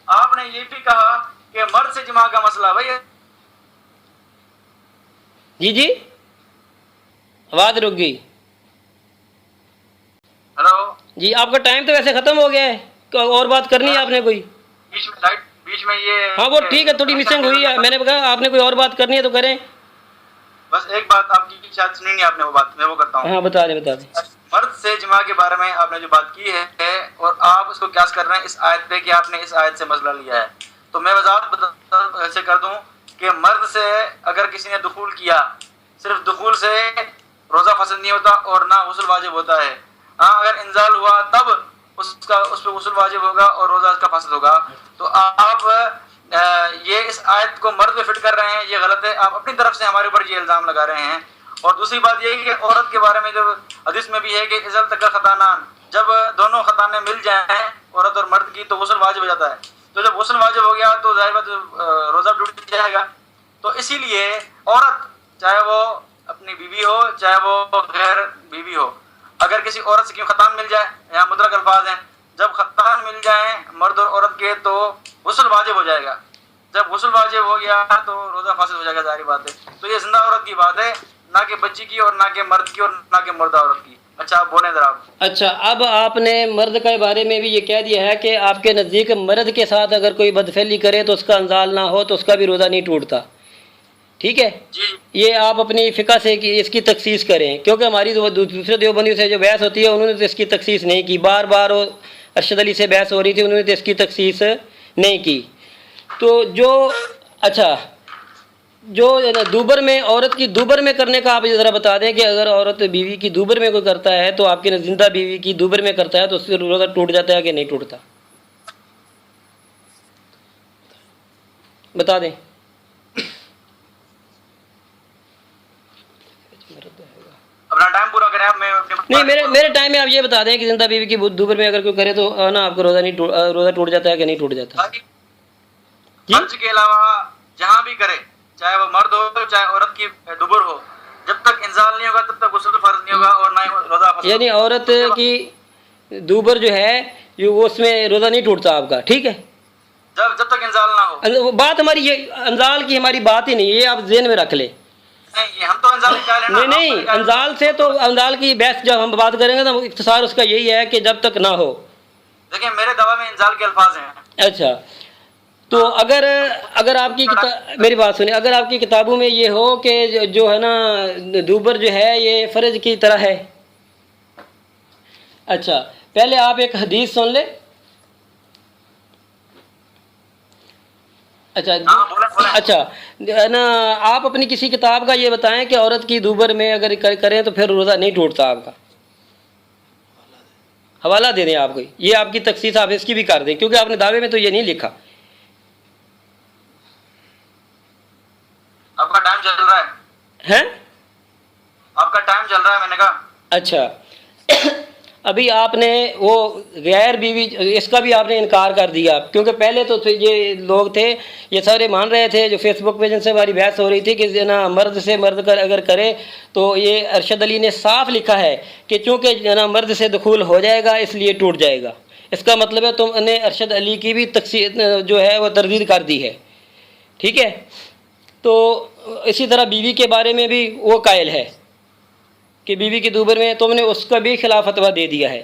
آپ نے یہ بھی کہا کہ مرد سے جماع کا مسئلہ، بھائی جی آواز رک گئی. ہلو جی آپ کا ٹائم تو ویسے ختم ہو گیا ہے، اور بات کرنی ہے آپ نے کوئی؟ بیچ میں یہ ہاں وہ ٹھیک ہے، تھوڑی مسنگ ہوئی ہے، میں نے کہا آپ نے کوئی اور بات کرنی ہے تو کریں. بس ایک بات آپ کی شاید سنی نہیں آپ نے، وہ بات میں وہ کرتا ہوں. ہاں بتا دیں. مرد سے جماع کے بارے میں آپ نے جو بات کی ہے اور آپ اس کو قیاس کر رہے ہیں اس آیت پہ کہ آپ نے اس آیت سے مسئلہ لیا ہے، تو میں وضاحت ایسے کر دوں کہ مرد سے اگر کسی نے دخول کیا، صرف دخول سے روزہ فاسد نہیں ہوتا اور نہ غسل واجب ہوتا ہے. ہاں اگر انزال ہوا تب اس پہ غسل واجب ہوگا اور روزہ اس کا فاسد ہوگا. تو آپ یہ اس آیت کو مرد پہ فٹ کر رہے ہیں، یہ غلط ہے. آپ اپنی طرف سے ہمارے اوپر یہ الزام لگا رہے ہیں. اور دوسری بات یہ ہے کہ عورت کے بارے میں جو حدیث میں بھی ہے کہ اذا التقى خطانان، جب دونوں خطانے مل جائیں عورت اور مرد کی تو غسل واجب ہو جاتا ہے. تو جب غسل واجب ہو گیا تو ظاہر بات روزہ ٹوٹ جائے گا. تو اسی لیے عورت چاہے وہ اپنی بیوی ہو چاہے وہ غیر بیوی ہو، اگر کسی عورت سے کیوں خطان مل جائے، یہاں مدرک الفاظ ہیں، جب خطان مل جائیں مرد اور عورت کے تو غسل واجب ہو جائے گا. جب غسل واجب ہو گیا تو روزہ فاسد ہو جائے گا، ظاہر بات ہے. تو یہ زندہ عورت کی بات ہے، نہ کہ بچی کی اور نہ کہ مرد کی اور نہ کہ مردہ عورت کی. اچھا آپ بولیں ذرا. اچھا اب آپ نے مرد کے بارے میں بھی یہ کہہ دیا ہے کہ آپ کے نزدیک مرد کے ساتھ اگر کوئی بدفعلی کرے تو اس کا انزال نہ ہو تو اس کا بھی روزہ نہیں ٹوٹتا. ٹھیک ہے، یہ آپ اپنی فقہ سے اس کی تخصیص کریں، کیونکہ ہماری دوسرے دیوبندیوں سے جو بحث ہوتی ہے انہوں نے تو اس کی تخصیص نہیں کی. بار بار ارشد علی سے بحث ہو رہی تھی، انہوں نے تو اس کی تخصیص نہیں کی. تو جو اچھا جو دوبر میں عورت کی دوبر میں کرنے کا آپ ذرا بتا دیں کہ اگر عورت بیوی کی دوبر میں کوئی کرتا ہے تو آپ کے زندہ بیوی کی دوبر میں کرتا ہے تو اس سے روزہ ٹوٹ جاتا ہے کہ نہیں ٹوٹتا؟ بتا دیں. اپنا ٹائم پورا کریں آپ. میں نہیں، میرے ٹائم میں آپ یہ بتا دیں کہ زندہ بیوی کی دوبر میں اگر کوئی کرے تو نا آپ کا روزہ ٹوٹ جاتا ہے کہ نہیں ٹوٹ جاتا؟ جی، فرض کے علاوہ جہاں بھی کرے، چاہے وہ مرد ہو چاہے عورت کی دوبر ہو، جب تک انزال نہیں ہوگا تب تک غسل فرض نہیں ہوگا اور نہ ہی روزہ فرض. یعنی عورت کی دوبر جو ہے وہ اس میں روزہ نہیں ٹوٹتا آپ کا، ٹھیک ہے؟ جب تک انزال نہ ہو. بات ہماری یہ انزال کی ہماری بات ہی نہیں، یہ آپ ذہن میں رکھ لیں. نہیں، ہم تو انزال نکالے نا. نہیں، انزال سے تو انزال کی بحث جب ہم بات کریں گے تو اختصار اس کا یہی ہے کہ جب تک نہ ہو. دیکھیں میرے دوا میں انزال کے الفاظ ہیں. اچھا، تو اگر آپ کی میری بات سنیں، اگر آپ کی کتابوں میں یہ ہو کہ جو ہے نا دوبر جو ہے یہ فرض کی طرح ہے. اچھا، پہلے آپ ایک حدیث سن لیں. اچھا نا، آپ اپنی کسی کتاب کا یہ بتائیں کہ عورت کی دوبر میں اگر کریں تو پھر روزہ نہیں ٹوٹتا آپ کا. حوالہ دے دیں آپ کو، یہ آپ کی تخصیص آپ اس کی بھی کر دیں کیونکہ آپ نے دعوے میں تو یہ نہیں لکھا. آپ کا ٹائم چل رہا ہے. آپ کا ٹائم چل رہا ہے، میں نے کہا. اچھا، ابھی آپ نے وہ غیر بیوی اس کا بھی آپ نے انکار کر دیا کیونکہ پہلے تو یہ لوگ تھے، یہ سارے مان رہے تھے جو فیس بک پہ جن سے ہماری بحث ہو رہی تھی کہ نا مرد سے مرد کر اگر کرے تو یہ ارشد علی نے صاف لکھا ہے کہ چونکہ نا مرد سے دخول ہو جائے گا اس لیے ٹوٹ جائے گا. اس کا مطلب ہے تم نے ارشد علی کی بھی جو ہے وہ تردید کر دی ہے، ٹھیک ہے؟ تو اسی طرح بیوی کے بارے میں بھی وہ قائل ہے کہ بیوی کی دوبر میں تم نے اس کا بھی خلاف فتویٰ دے دیا ہے.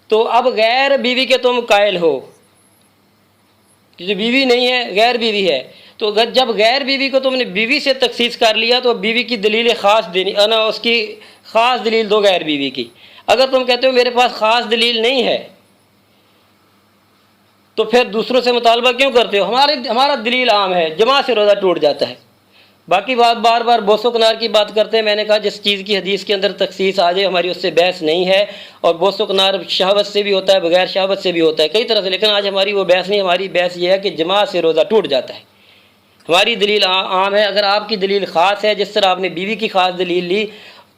تو اب غیر بیوی کے تم قائل ہو کہ جو بیوی نہیں ہے غیر بیوی ہے، تو جب غیر بیوی کو تم نے بیوی سے تخصیص کر لیا تو بیوی کی دلیل خاص دینی نا، اس کی خاص دلیل دو غیر بیوی کی. اگر تم کہتے ہو میرے پاس خاص دلیل نہیں ہے تو پھر دوسروں سے مطالبہ کیوں کرتے ہو؟ ہمارا دلیل عام ہے، جماع سے روزہ ٹوٹ جاتا ہے. باقی بات بار بار بوس و کنار کی بات کرتے ہیں. میں نے کہا جس چیز کی حدیث کے اندر تخصیص آ جائے ہماری اس سے بحث نہیں ہے، اور بوس و کنار شہوت سے بھی ہوتا ہے، بغیر شہوت سے بھی ہوتا ہے، کئی طرح سے، لیکن آج ہماری وہ بحث نہیں. ہماری بحث یہ ہے کہ جماع سے روزہ ٹوٹ جاتا ہے. ہماری دلیل عام ہے. اگر آپ کی دلیل خاص ہے، جس طرح آپ نے بیوی کی خاص دلیل لی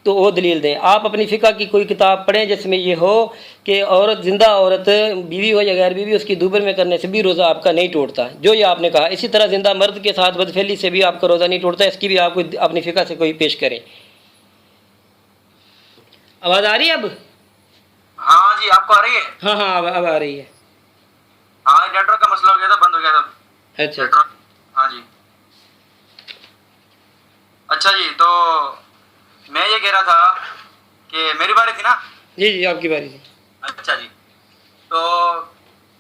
تو وہ دلیل دیں. آپ اپنی فقہ کی کوئی کتاب پڑھیں جس میں یہ ہو کہ عورت زندہ عورت بیوی ہو یا غیر بیوی اس کی دوبر میں کرنے سے بھی روزہ آپ کا نہیں ٹوٹتا، جو یہ آپ نے کہا. اسی طرح زندہ مرد کے ساتھ بدفعلی سے بھی آپ کا روزہ نہیں ٹوٹتا. اس کی بھی آپ کو اپنی فقہ سے کوئی پیش کریں. آواز آ رہی ہے اب؟ ہاں جی، آپ کو آ رہی ہے؟ ہاں اب آ رہی ہے. ہاں، نیٹ ورک کا مسئلہ ہو گیا تھا، بند ہو گیا تھا. اچھا ہاں جی. اچھا جی، تو میں یہ کہہ رہا تھا کہ میری باری تھی نا؟ جی آپ کی باری تھی. اچھا جی، تو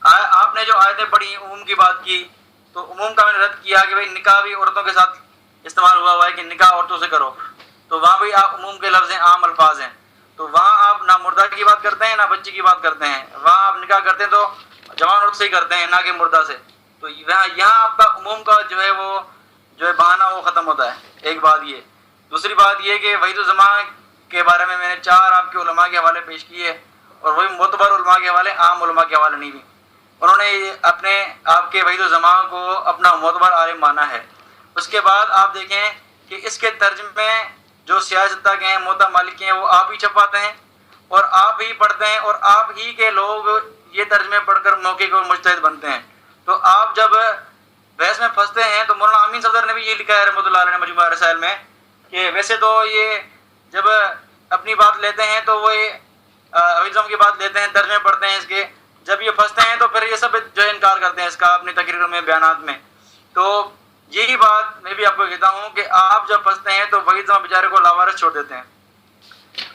آپ نے جو آیتیں پڑھی عموم کی بات کی، تو عموم کا میں نے رد کیا کہ بھائی نکاح بھی عورتوں کے ساتھ استعمال ہوا ہے کہ نکاح عورتوں سے کرو، تو وہاں بھی آپ عموم کے لفظ ہیں، عام الفاظ ہیں. تو وہاں آپ نہ مردہ کی بات کرتے ہیں نہ بچی کی بات کرتے ہیں. وہاں آپ نکاح کرتے ہیں تو جوان عورت سے ہی کرتے ہیں، نہ کہ مردہ سے. تو یہاں آپ کا عموم کا جو ہے وہ جو ہے بہانہ وہ ختم ہوتا ہے. ایک بات یہ. دوسری بات یہ کہ وحید الزمان کے بارے میں نے 4 آپ کے علماء کے حوالے پیش کیے، اور وہی معتبر علماء کے حوالے، عام علماء کے حوالے نہیں بھی. انہوں نے اپنے آپ کے وحید الزمان کو اپنا معتبر عالم مانا ہے. اس کے بعد آپ دیکھیں کہ اس کے ترجمے جو سیاستہ کے ہیں، موتا مالک کے ہیں، وہ آپ ہی چھپاتے ہیں اور آپ ہی پڑھتے ہیں، اور آپ ہی کے لوگ یہ ترجمے پڑھ کر موقع کو مجتہد بنتے ہیں. تو آپ جب بحث میں پھنستے ہیں تو مولانا امین صفدر نے بھی یہ لکھا ہے رحمۃ اللہ علیہ نے مجموعہ رسائل میں کہ ویسے تو یہ جب اپنی بات لیتے ہیں تو وہ اویزم کی بات لیتے ہیں، ترجمے پڑھتے ہیں اس کے، جب یہ پھنستے ہیں تو پھر یہ سب جو ہے انکار کرتے ہیں اس کا اپنی تقریر میں، بیانات میں. تو یہی بات میں بھی آپ کو کہتا ہوں کہ آپ جب پھنستے ہیں تو وحید زمان بیچارے کو لاوارث چھوڑ دیتے ہیں.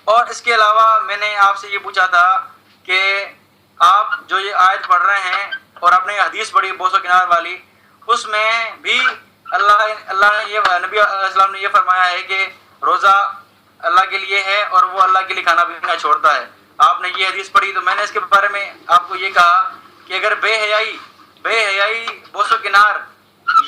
اور اس کے علاوہ میں نے آپ سے یہ پوچھا تھا کہ آپ جو یہ آیت پڑھ رہے ہیں اور آپ نے یہ حدیث پڑھی بوس و کنار والی، اس میں بھی اللہ نے یہ نبی علیہ السلام نے یہ فرمایا ہے کہ روزہ اللہ کے لیے ہے اور وہ اللہ کے لیے کھانا پینا چھوڑتا ہے. آپ نے یہ حدیث پڑھی تو میں نے اس کے بارے میں آپ کو یہ کہا کہ اگر بے حیائی بوس و کنار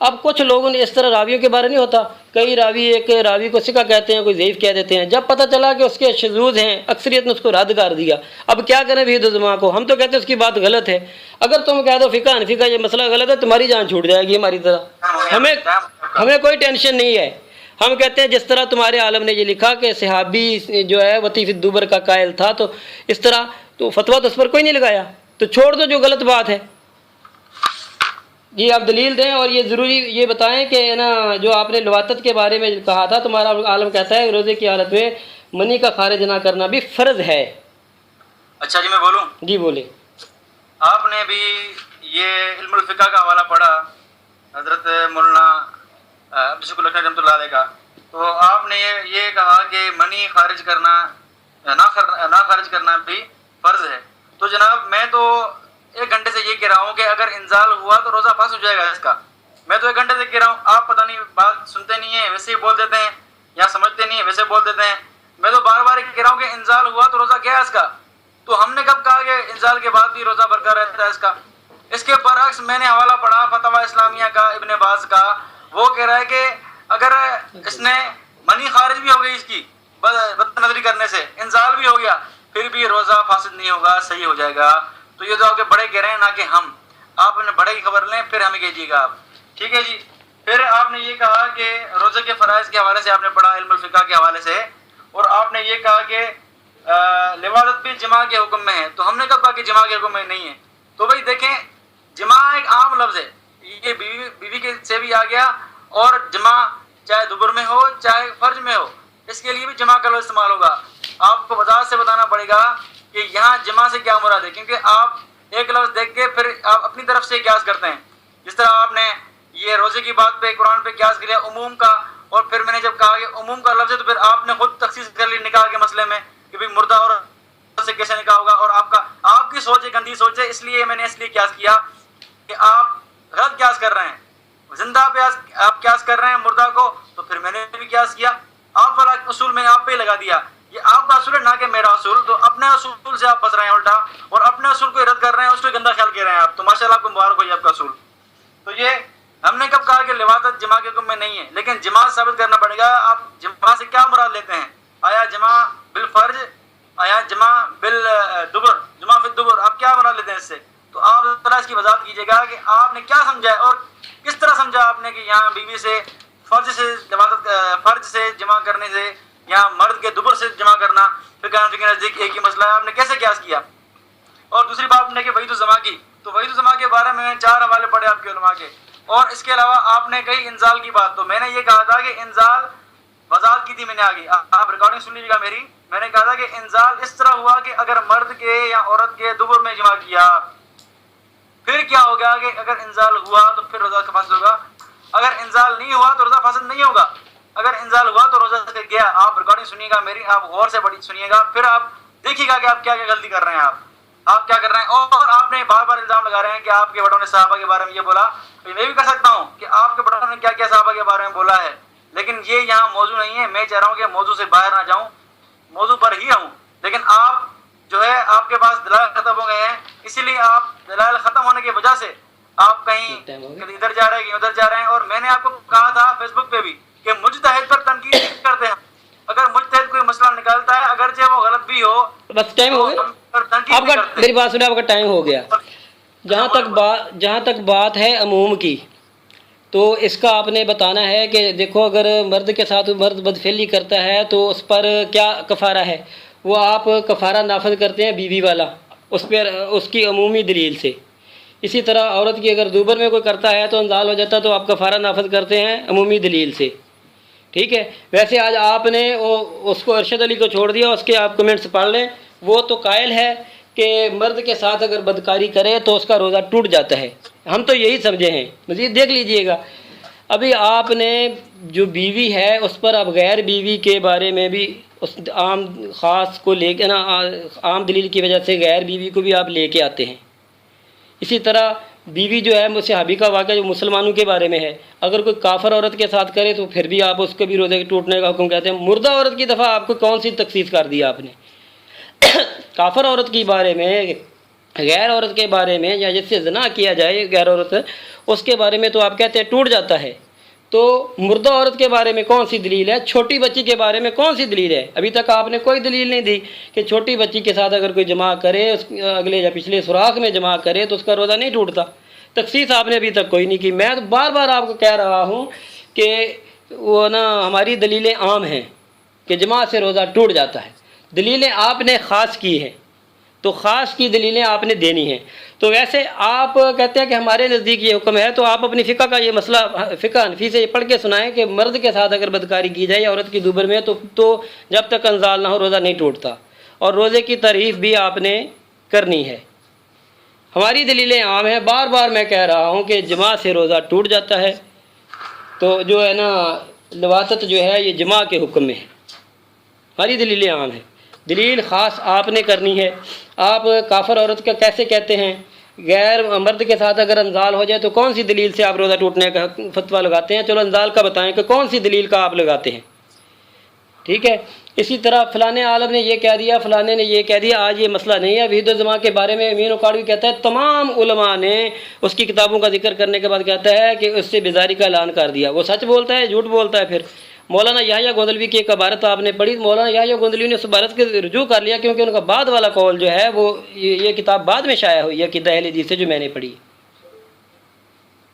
اب کچھ لوگوں نے اس طرح راویوں کے بارے نہیں ہوتا، کئی راوی ایک راوی کو ثقہ کہتے ہیں، کوئی ضعیف کہہ دیتے ہیں، جب پتہ چلا کہ اس کے شذوذ ہیں اکثریت نے اس کو رد کر دیا، اب کیا کریں بھی دماغ کو؟ ہم تو کہتے ہیں اس کی بات غلط ہے، اگر تم کہہ دو فقہ حنفی کا یہ مسئلہ غلط ہے تمہاری جان چھوٹ جائے گی ہماری طرح، ہمیں کوئی ٹینشن نہیں ہے، ہم کہتے ہیں جس طرح تمہارے عالم نے یہ لکھا کہ صحابی جو ہے وطیف الدبر کا قائل تھا، تو اس طرح تو فتویٰ تو اس پر کوئی نہیں لگایا، تو چھوڑ دو جو غلط بات ہے۔ جی آپ دلیل دیں، اور یہ ضروری یہ بتائیں کہ نا جو آپ نے لواطت کے بارے میں کہا تھا، تمہارا عالم کہتا ہے روزے کی حالت میں منی کا خارج نہ کرنا بھی فرض ہے۔ اچھا جی میں بولوں؟ جی بولے۔ آپ نے بھی یہ علم الفقہ کا حوالہ پڑھا حضرت مولانا عبدالشکور لکھنوی رحمۃ اللہ علیہ کا، تو آپ نے یہ کہا کہ منی خارج کرنا نہ خارج کرنا بھی فرض ہے، تو جناب میں تو 1 گھنٹے سے یہ کہہ رہا ہوں کہ اگر انزال ہوا تو روزہ فاسد ہو جائے گا اس کا، میں تو 1 گھنٹے سے کہہ رہا ہوں، آپ پتہ نہیں بات سنتے نہیں ہیں ویسے ہی بول دیتے ہیں، یا سمجھتے نہیں ہیں ویسے بول دیتے ہیں، میں تو بار بار کہہ رہا ہوں کہ انزال ہوا تو روزہ کیا ہے اس کا، تو ہم نے کب کہا کہ انزال کے بعد بھی روزہ برقرار رہتا ہے اس کا؟ اس کے برعکس میں نے حوالہ پڑھا فتاوی اسلامیہ کا ابن باز کا، وہ کہہ رہا ہے کہ اگر اس نے منی خارج بھی ہو گئی اس کی بد نظری کرنے سے، انزال بھی ہو گیا، پھر بھی روزہ فاسد نہیں ہوگا، صحیح ہو جائے گا۔ تو یہ تو آپ کے بڑے کہہ رہے ہیں، نہ کہ ہم، آپ نے بڑے کی خبر لیں پھر ہمیں کہیے گا آپ، ٹھیک ہے جی۔ پھر آپ نے یہ کہا کہ روزے کے فرائض کے حوالے سے آپ نے پڑھا علم الفقہ کے حوالے سے، اور آپ نے یہ کہا کہ لواطت بھی جماع کے حکم میں ہے، تو ہم نے کب کہا کہ جماع کے حکم میں نہیں ہے؟ تو بھائی دیکھیں، جماع ایک عام لفظ ہے، یہ بیوی کے سے بھی آ گیا، اور جماع چاہے دبر میں ہو چاہے فرج میں ہو، اس کے لیے بھی جماع کا لفظ استعمال ہوگا۔ آپ کو وضاحت سے بتانا پڑے گا کہ یہاں جماع سے کیا مراد ہے، کیونکہ آپ ایک لفظ دیکھ کے پھر آپ اپنی طرف سے قیاس کرتے ہیں، جس طرح آپ نے یہ روزے کی بات پہ قرآن پہ قیاس کیا عموم کا، اور پھر میں نے جب کہا کہ عموم کا لفظ ہے تو پھر آپ نے خود تخصیص کر لی نکاح کے مسئلے میں کہ بھئی مردہ اور سے کیسے نکاح ہوگا، اور آپ کی سوچ گندی سوچ ہے، اس لیے میں نے قیاس کیا کہ آپ غلط قیاس کر رہے ہیں، زندہ پہ آپ قیاس کر رہے ہیں مردہ کو، تو پھر میں نے بھی قیاس کیا، آپ والا اصول میں نے آپ پہ ہی لگا دیا، یہ آپ کا اصول ہے نہ کہ میرا اصول، تو اپنے اصول سے آپ پھنس رہے ہیں الٹا، اور اپنے اصول کو رد کر رہے ہیں، اس کو گندا خیال کہہ رہے ہیں آپ، تو ماشاءاللہ آپ کو مبارک ہو یہ آپ کا اصول۔ تو یہ ہم نے کب کہا کہ لواطت جماع کے حکم میں نہیں ہے، لیکن جماع ثابت کرنا پڑے گا، آپ جماع سے کیا مراد لیتے ہیں، آیا جماع بالفرج، آیا جماع بالدبر، جماع فی الدبر، آپ کیا مراد لیتے ہیں اس سے؟ تو آپ ذرا اس کی وضاحت کیجیے گا کہ آپ نے کیا سمجھا ہے، اور کس طرح سمجھا آپ نے کہ یہاں بیوی سے فرض سے جمع کرنے سے، یا مرد کے دبر سے جمع کرنا فقہ حنفی کے نزدیک ایک ہی مسئلہ ہے، آپ نے کیسے قیاس کیا؟ اور دوسری بات نے کہ وحید الزما کی، تو وحید الزما کے بارے میں 4 حوالے پڑھے آپ کے علماء کے، اور اس کے علاوہ آپ نے کہی انزال کی بات، تو میں نے یہ کہا تھا کہ انزال وضاحت کی تھی میں نے آگے، آپ ریکارڈنگ سن لیجیے گا میری، میں نے کہا تھا کہ انزال اس طرح ہوا کہ اگر مرد کے یا عورت کے دبر میں جمع کیا، پھر کیا ہوگا کہ اگر انزال ہوا تو پھر روزہ کا فاسد ہوگا، اگر انزال نہیں ہوا تو روزہ فاسد نہیں ہوگا، اگر انزال ہوا تو روزہ سے گیا۔ آپ ریکارڈنگ سنیے گا میری، آپ غور سے بڑی سنیے گا، پھر آپ دیکھیے گا کہ آپ کیا غلطی کر رہے ہیں، آپ کیا کر رہے ہیں، اور آپ نے بار بار الزام لگا رہے ہیں کہ آپ کے بڑوں نے صحابہ کے بارے میں یہ بولا، میں بھی کر سکتا ہوں کہ آپ کے بڑوں نے کیا کیا صحابہ کے بارے میں بولا ہے، لیکن یہ یہاں موضوع نہیں ہے، میں چاہ رہا ہوں کہ موضوع سے باہر نہ جاؤں، موضوع پر ہی رہوں، لیکن آپ جو ہے آپ کے پاس دلائل ختم ہو گئے ہیں، اسی لیے آپ دلائل ختم ہونے کی وجہ سے آپ کہیں ادھر جا رہے ہیں کہیں ادھر جا رہے ہیں، اور میں نے آپ کو کہا تھا فیس بک پہ بھی کہ مجتہد پر تنقید نہیں کرتے ہیں، اگر مجتہد کوئی مسئلہ نکالتا ہے اگرچہ وہ غلط بھی ہو، بس ٹائم ہو گیا آپ کا، میری بات سنیں، آپ کا ٹائم ہو گیا۔ جہاں تک بات ہے عموم کی، تو اس کا آپ نے بتانا ہے کہ دیکھو اگر مرد کے ساتھ مرد بدفعلی کرتا ہے تو اس پر کیا کفارہ ہے، وہ آپ کفارہ نافذ کرتے ہیں بیوی والا، اس پر اس کی عمومی دلیل سے۔ اسی طرح عورت کی اگر دوبر میں کوئی کرتا ہے تو انزال ہو جاتا ہے تو آپ کفارہ نافذ کرتے ہیں عمومی دلیل سے، ٹھیک ہے۔ ویسے آج آپ نے اس کو ارشد علی کو چھوڑ دیا، اس کے آپ کمنٹس پڑھ لیں، وہ تو قائل ہے کہ مرد کے ساتھ اگر بدکاری کرے تو اس کا روزہ ٹوٹ جاتا ہے، ہم تو یہی سمجھے ہیں، مزید دیکھ لیجئے گا۔ ابھی آپ نے جو بیوی ہے اس پر اب غیر بیوی کے بارے میں بھی اس عام خاص کو لے کے نا، عام دلیل کی وجہ سے غیر بیوی کو بھی آپ لے کے آتے ہیں۔ اسی طرح بیوی جو ہے صحابی کا واقعہ جو مسلمانوں کے بارے میں ہے، اگر کوئی کافر عورت کے ساتھ کرے تو پھر بھی آپ اس کو بھی روزے کے ٹوٹنے کا حکم کہتے ہیں۔ مردہ عورت کی دفعہ آپ کو کون سی تخصیص کر دیا آپ نے؟ کافر عورت کے بارے میں غیر عورت کے بارے میں یا جس سے زنا کیا جائے غیر عورت، اس کے بارے میں تو آپ کہتے ہیں ٹوٹ جاتا ہے، تو مردہ عورت کے بارے میں کون سی دلیل ہے؟ چھوٹی بچی کے بارے میں کون سی دلیل ہے؟ ابھی تک آپ نے کوئی دلیل نہیں دی کہ چھوٹی بچی کے ساتھ اگر کوئی جماع کرے، اس اگلے یا پچھلے سوراخ میں جماع کرے تو اس کا روزہ نہیں ٹوٹتا۔ تخصیص آپ نے ابھی تک کوئی نہیں کی۔ میں تو بار بار آپ کو کہہ رہا ہوں کہ وہ نا ہماری دلیلیں عام ہیں کہ جماع سے روزہ ٹوٹ جاتا ہے، دلیلیں آپ نے خاص کی ہیں، تو خاص کی دلیلیں آپ نے دینی ہیں۔ تو ویسے آپ کہتے ہیں کہ ہمارے نزدیک یہ حکم ہے، تو آپ اپنی فقہ کا یہ مسئلہ فقہ حنفی سے یہ پڑھ کے سنائیں کہ مرد کے ساتھ اگر بدکاری کی جائے عورت کی دوبر میں تو جب تک انزال نہ ہو روزہ نہیں ٹوٹتا، اور روزے کی تعریف بھی آپ نے کرنی ہے۔ ہماری دلیلیں عام ہیں، بار بار میں کہہ رہا ہوں کہ جماع سے روزہ ٹوٹ جاتا ہے، تو جو ہے نا لواطت جو ہے یہ جماع کے حکم میں ہے، ہماری دلیلیں عام ہیں، دلیل خاص آپ نے کرنی ہے۔ آپ کافر عورت کا کیسے کہتے ہیں؟ غیر مرد کے ساتھ اگر انزال ہو جائے تو کون سی دلیل سے آپ روزہ ٹوٹنے کا فتویٰ لگاتے ہیں؟ چلو انزال کا بتائیں کہ کون سی دلیل کا آپ لگاتے ہیں، ٹھیک ہے؟ اسی طرح فلانے عالم نے یہ کہہ دیا، فلانے نے یہ کہہ دیا، آج یہ مسئلہ نہیں ہے۔ وحید الزماں کے بارے میں امین اکاڑوی کہتا ہے تمام علماء نے اس کی کتابوں کا ذکر کرنے کے بعد کہتا ہے کہ اس سے بیزاری کا اعلان کر دیا۔ وہ سچ بولتا ہے جھوٹ بولتا ہے؟ پھر مولانا یحییٰ گوندلوی کی ایک عبارت آپ نے پڑھی، مولانا یحییٰ گوندلوی نے اس عبارت کے رجوع کر لیا کیونکہ ان کا بعد والا قول جو ہے وہ یہ کتاب بعد میں شائع ہوئی ہے عقیدہ اہل حدیث سے جو میں نے پڑھی،